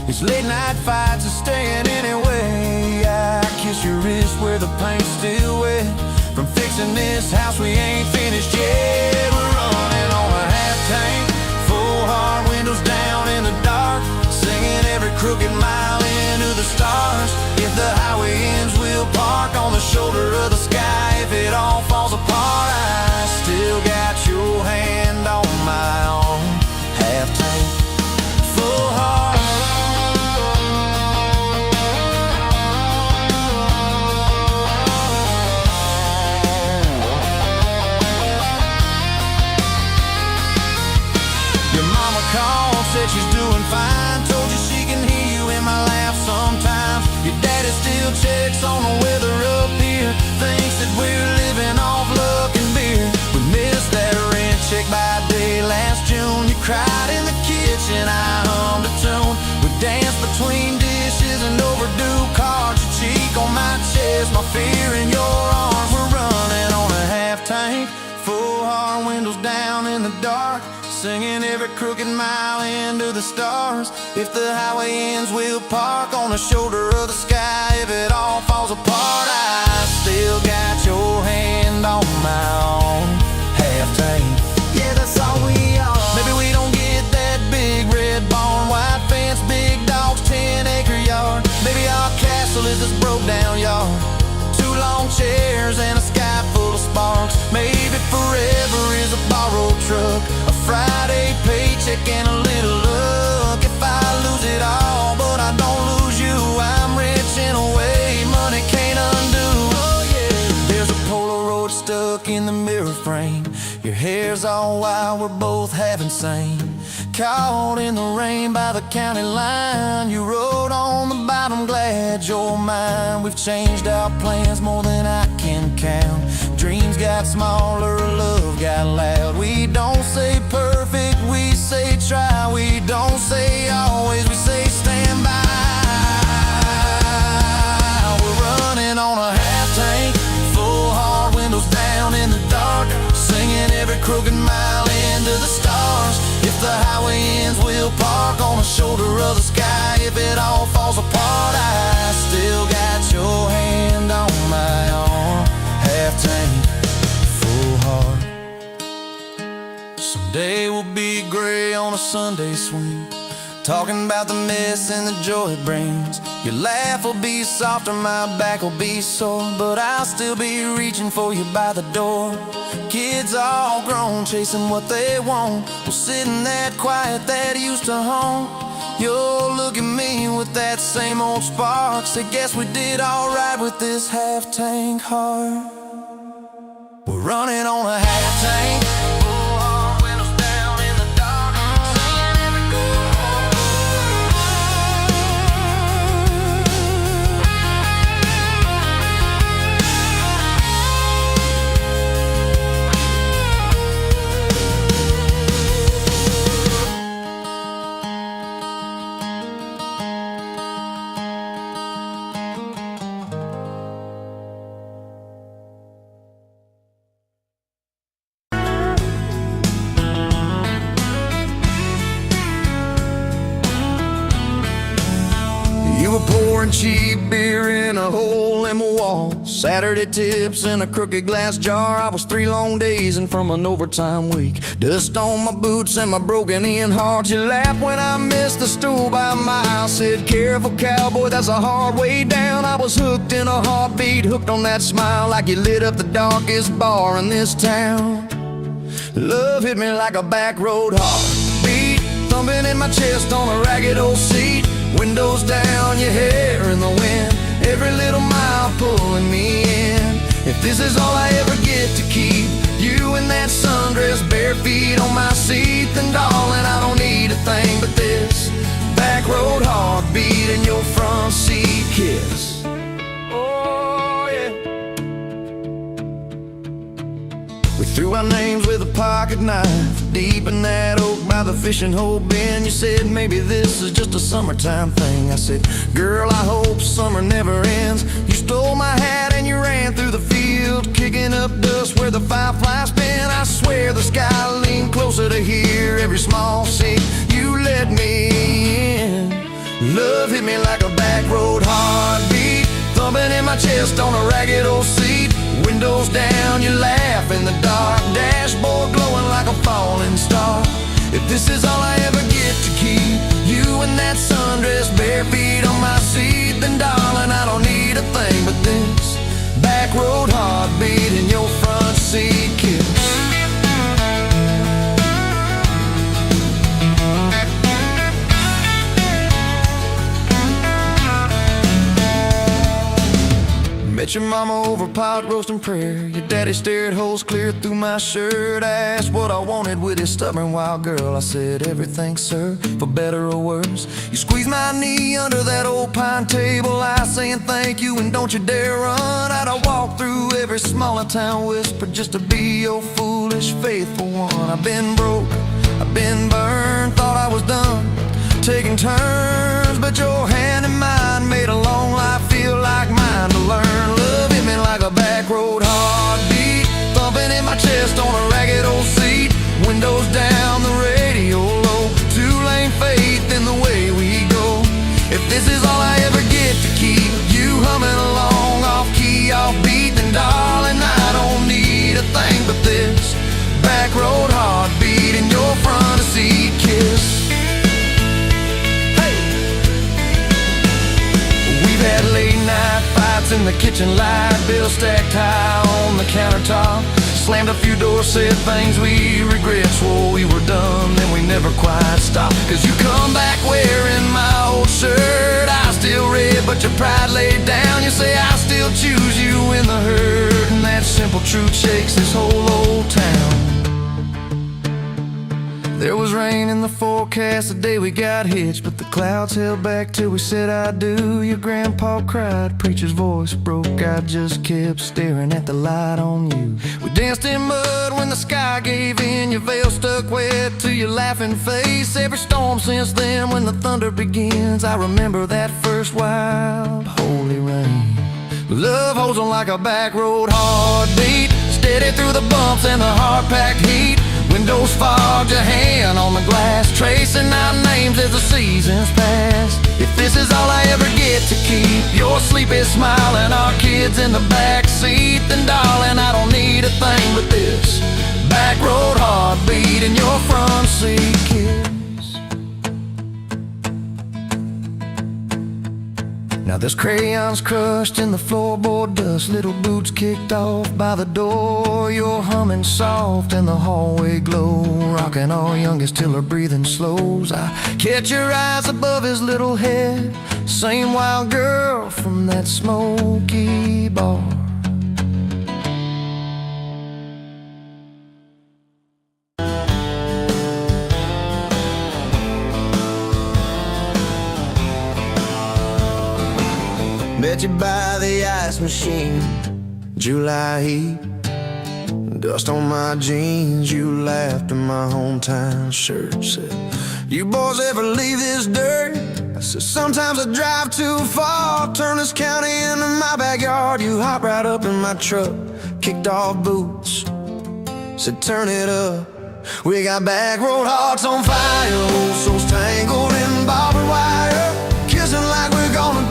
It's late night fights and staying anyway. I kiss your wrist where the paint's still wet from fixing this house we ain't finished yet. We're running on a half tank, full hard windows down in the dark, singing every crooked mile into the stars. If the highway ends, we'll park on the shoulder of the sky. If it all falls apart, I still got your hand on my arm. Half tank, full heart. Your mama called, said she's doing fine, told you she can hear you in my laugh sometimes. Your daddy still checks on the weather up here, thinks that we're living off luck and beer. We missed that rent check by day last June. You cried in the kitchen, I hummed a tune. We danced between dishes and overdue cards. Your cheek on my chest, my fear in your arms. We're running on a half tank, full hard windows down in the dark, singing every crooked mile into the stars. If the highway ends, we'll park on the shoulder of the sky. If it all falls apart, I still got your hand on my arm. Half tank, yeah, that's all we are. Maybe we don't get that big red barn, white fence, big dogs, 10-acre yard. Maybe our castle is this broke down yard, 2 long chairs and a sky full of sparks. Maybe forever is a borrowed truck, a Friday paycheck and a little luck. If I lose it all, but I don't lose you, I'm rich in a way money can't undo. Oh yeah. There's a Polaroid stuck in the mirror frame. Your hair's all wild, we're both half insane. Caught in the rain by the county line. You wrote on the bottom, glad you're mine. We've changed our plans more than I can count. Dreams got smaller, love got loud. We don't say perfect, we say try. We don't say always, we say stand by. We're running on a half tank, full hard windows down in the dark, singing every crooked mile into the stars. If the highway ends, we'll park on the shoulder of the sky. If it all falls apart, I still got your hand on my arm. Half tank, full heart. Someday we'll be gray on a Sunday swing, talking about the mess and the joy it brings. Your laugh will be softer, my back will be sore, but I'll still be reaching for you by the door. Kids all grown, chasing what they want, we'll sit in that quiet that used to haunt. You'll look at me with that same old spark, say guess we did alright with this half tank heart. We're running on a half tank, full hard windows down in the dark, singing every You were pouring cheap beer in a hole in my wall, Saturday tips in a crooked glass jar. I was 3 long days and from an overtime week, dust on my boots and my broken-in heart. You laughed when I missed the stool by a mile, said, "Careful, cowboy, that's a hard way down." I was hooked in a heartbeat, hooked on that smile, like you lit up the darkest bar in this town. Love hit me like a back road heartbeat, thumping in my chest on a ragged old seat. Windows down, your hair in the wind, every little mile pulling me in. If this is all I ever get to keep, you in that sundress, bare feet on my seat, then darling, I don't need a thing but this back road heartbeat and your front seat kiss. Oh yeah. We threw our names with a pocket knife deep in that oak by the fishing hole bin. You said maybe this is just a summertime thing. I said, girl, I hope summer never ends. You stole my hat and you ran through the field, kicking up dust where the fireflies spin. I swear the sky leaned closer to hear every small sing. You let me in. Love hit me like a back road heartbeat, thumping in my chest on a ragged old seat. Windows down, you laugh in the dark, dashboard glowing like a falling star. If this is all I ever get to keep, you in that sundress, bare feet on my seat, then darling, I don't need a thing but this back road heartbeat and your front seat kiss. Met your mama over pot roast and prayer. Your daddy stared holes clear through my shirt. I asked what I wanted with his stubborn wild girl. I said everything, sir, for better or worse. You squeezed my knee under that old pine table, I saying thank you and don't you dare run. I'd walk through every smaller town whisper just to be your foolish faithful one. I've been broke, I've been burned, thought I was done taking turns, but your hand in mine made a long life feel like mine to learn. Love hit me like a back road heartbeat, thumping in my chest on a ragged old seat. Windows down, the radio low, 2-lane faith in the way we go. If this is all I ever get to keep, you humming along off key, off beat, then darling, I don't need a thing but this back road heartbeat and your front seat kiss. Had late night fights in the kitchen light, bills stacked high on the countertop. Slammed a few doors, said things we regret, swore we were done, then we never quite stopped. Cause you come back wearing my old shirt, I still red but your pride laid down. You say I still choose you in the herd, and that simple truth shakes this whole old town. There was rain in the forecast the day we got hitched, but the clouds held back till we said I do. Your grandpa cried, preacher's voice broke, I just kept staring at the light on you. We danced in mud when the sky gave in, your veil stuck wet to your laughing face. Every storm since then when the thunder begins, I remember that first wild holy rain. Love holds on like a back road heartbeat, steady through the bumps and the hard-packed heat. Windows fogged, your hand on the glass, tracing out names as the seasons pass. If this is all I ever get to keep, your sleepy smile and our kids in the back seat, then darling, I don't need a thing but this back road heartbeat and your front seat kiss. Now there's crayons crushed in the floorboard dust, little boots kicked off by the door. You're humming soft in the hallway glow, rocking our youngest till her breathing slows. I catch your eyes above his little head, same wild girl from that smoky bar. Met you by the ice machine, July heat, dust on my jeans. You laughed in my hometown shirt, said, you boys ever leave this dirt? I said, sometimes I drive too far, turn this county into my backyard. You hop right up in my truck, kicked off boots, said turn it up. We got back road hearts on fire, old souls tangled in barbed wire, kissing like we're gonna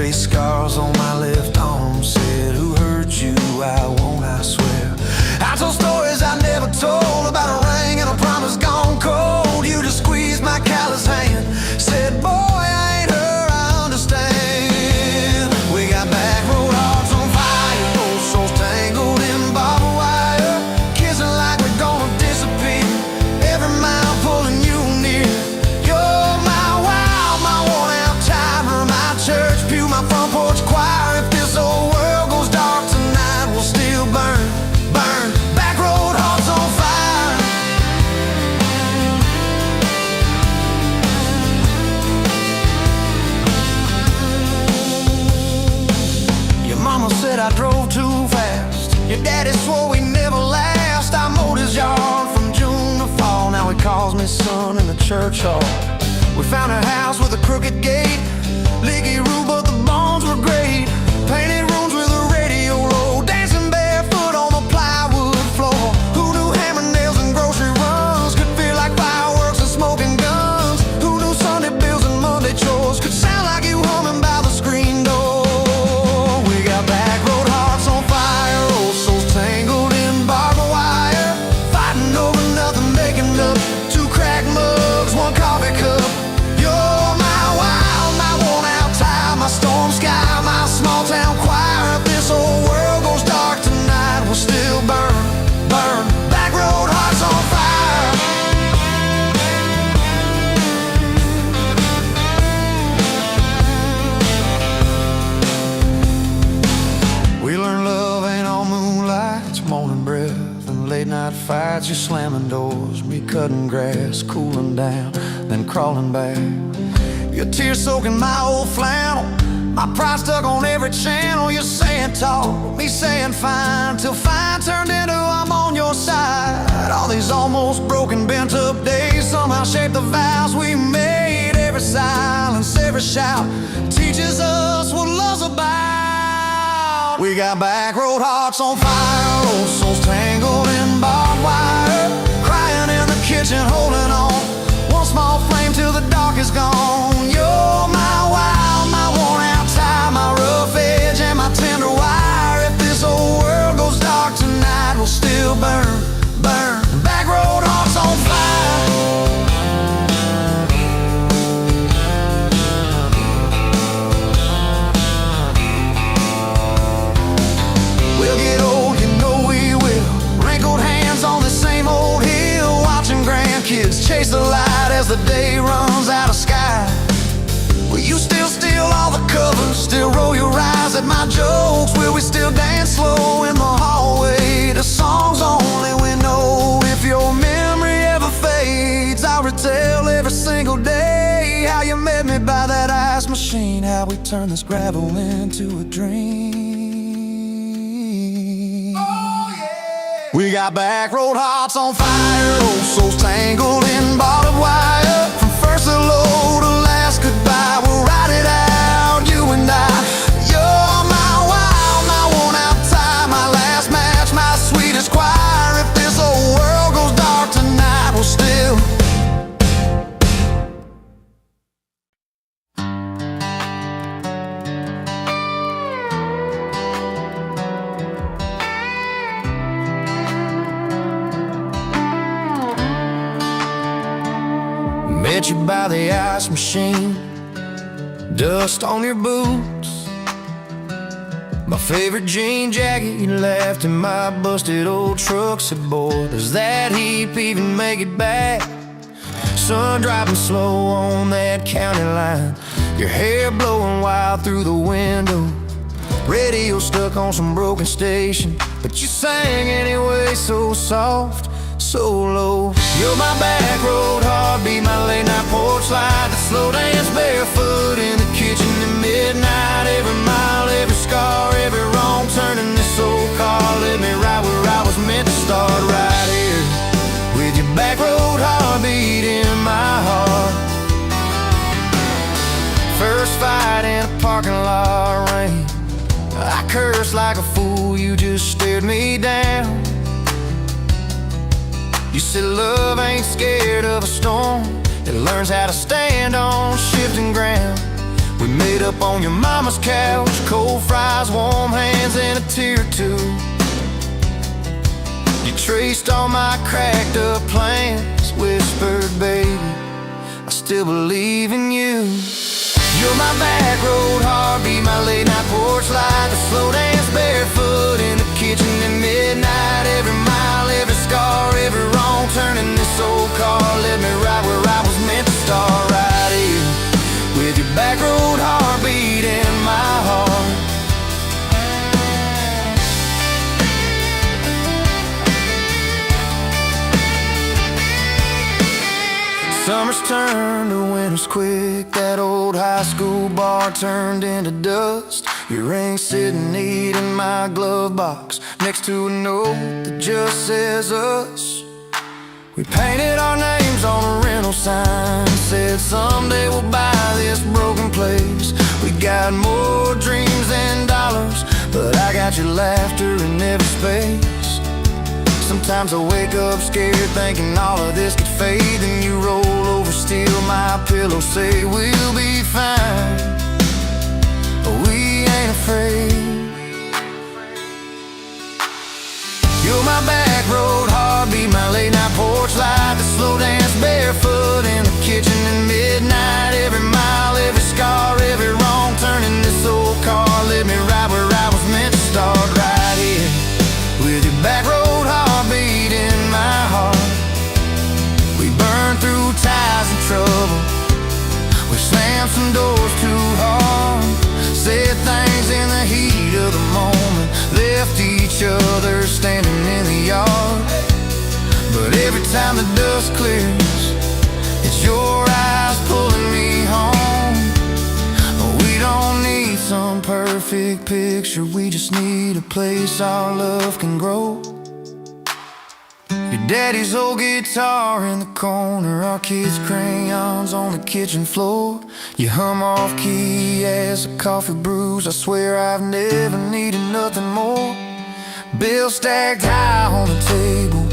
dirty scars on my left arm said, who hurt you? I won't, I swear. I told stories I never told about a ring and a promise gone cold. You just squeezed my callous hand, said, boy, I ain't her, I understand. We got back road hearts on fire, old souls tangled in barbed wire, kissing like we're gonna disappear, every mile pulling you near. You're my wow, my worn out timer, my church pew, my front porch choir. If this old world goes dark tonight, we'll still burn, burn. Back road hearts on fire. Your mama said I drove too fast. Your daddy swore we never last. I mowed his yard from June to fall. Now he calls me son in the church hall. We found a house with a crooked gate, leaky roof, but the bones were great. Painted rooms with a radio low, dancing barefoot on the plywood floor. Who knew hammer nails and grocery runs could feel like fireworks and smoking guns? Who knew Sunday bills and Monday chores could sound like you humming by the screen door? We got back road hearts on fire, old souls tangled in barbed wire, fighting over nothing, making up two cracked mugs, one coffee cup. You're my wild, my worn out time, my storm sky, my small town choir. If this whole world goes dark tonight, we'll still burn, burn. Back road hearts on fire. We learned love ain't all moonlight, it's morning breath and late night fights. You slamming doors, me cutting grass, cooling down, then crawling back. Your tears soaking my old flannel, my pride stuck on every channel. You're saying talk, me saying fine, till fine turned into I'm on your side. All these almost broken, bent up days somehow shaped the vows we made. Every silence, every shout teaches us what love's about. We got back road hearts on fire, old souls tangled in barbed wire, crying in the kitchen, holding on, one small flame till the dark is gone. You're my wild, my worn out time, my rough edge and my tender wire. If this whole world goes dark tonight, we'll still burn, burn. Back road hearts on fire. We'll get old, you know we will, wrinkled hands on the same old hill, watching grandkids chase the light as the day runs out of sky. Will you still steal all the covers, still roll your eyes at my jokes? Will we still dance slow in the hallway to songs only we know? If your memory ever fades, I'll retell every single day how you met me by that ice machine, how we turned this gravel into a dream. Oh, yeah. We got back road hearts on fire, old souls tangled in barbed wire. From first hello to last goodbye, we'll ride it out, you and I. You're my wild, my worn out time, my last match, my sweetest choir. If this whole world goes dark tonight, we'll still. Met you by the ice machine, dust on your boots, my favorite jean jacket you left in my busted old truck. Said, boy, does that heap even make it back? Sun driving slow on that county line, your hair blowing wild through the window, radio stuck on some broken station, but you sang anyway, so soft, so low. You're my back road heartbeat, my late night porch light, that slow dance barefoot in the kitchen at midnight. Every mile, every scar, every wrong turn in this old car led me right where I was meant to start, right here with your back road heartbeat in my heart. First fight in a parking lot rain, I cursed like a fool, you just stared me down. You said love ain't scared of a storm, it learns how to stand on shifting ground. We made up on your mama's couch, cold fries, warm hands, and a tear or two. You traced all my cracked up plans, whispered, baby, I still believe in you. You're my back road heartbeat, my late night porch light, the slow dance barefoot in the kitchen at midnight. Every mile, every scar, every wrong turn in this old car led me right where I was meant to start, right here with your back road heartbeat in my heart. Summers turned to winters quick. That old high school bar turned into dust. Your ring sitting neat in my glove box, next to a note that just says us. We painted our names on a rental sign, said someday we'll buy this broken place. We got more dreams than dollars, but I got your laughter in every space. Sometimes I wake up scared, thinking all of this could fade. Then you roll over, steal my pillow, say we'll be fine, but we ain't afraid. You're my back road heartbeat, my late night porch light, the slow dance barefoot in the kitchen at midnight. Every mile, every scar, every wrong turn in this old car led me right where I was meant to start, right here with your back road heartbeat in my heart. We burned through ties and trouble, we slammed some doors too hard, said things in the heat of the moment, left each other standing in the yard. But every time the dust clears, it's your eyes pulling me home. We don't need some perfect picture, we just need a place our love can grow. Your daddy's old guitar in the corner, our kids' crayons on the kitchen floor. You hum off key as the coffee brews, I swear I've never needed nothing more. Bills stacked high on the table,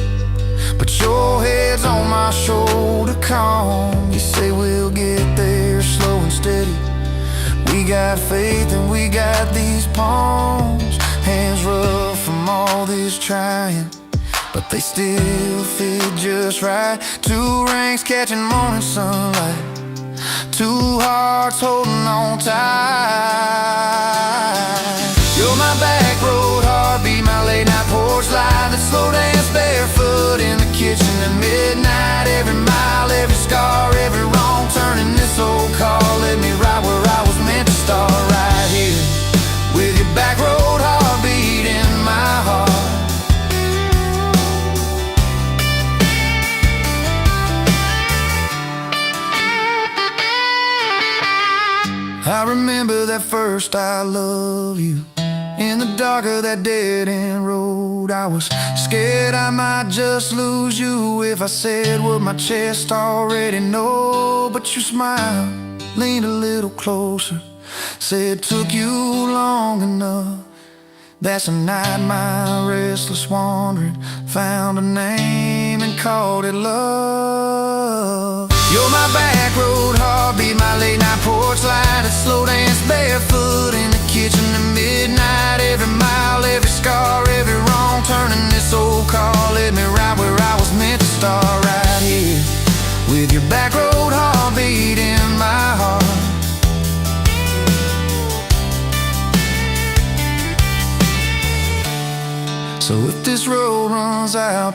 but your head's on my shoulder, calm. You say we'll get there slow and steady. We got faith and we got these palms, hands rough from all this trying, but they still fit just right. Two rings catching morning sunlight, two hearts holding on tight. You're my back road heartbeat, my late night porch light, that slow dance barefoot in the kitchen at midnight. Every mile, every scar, every wrong turn in this old car led me right where I was meant to start, right here with your back road heartbeat in my heart. I remember that first I love you in the dark of that dead-end road. I was scared I might just lose you if I said what my chest already know. But you smiled, leaned a little closer, said it took you long enough. That's a night my restless wandering found a name and called it love. You're my back road heartbeat, my late night porch light, a slow dance barefoot in the kitchen at midnight. Every mile, every scar, every wrong turn in this old car led me right where I was meant to start, right here with your back road heartbeat in my heart. So if this road runs out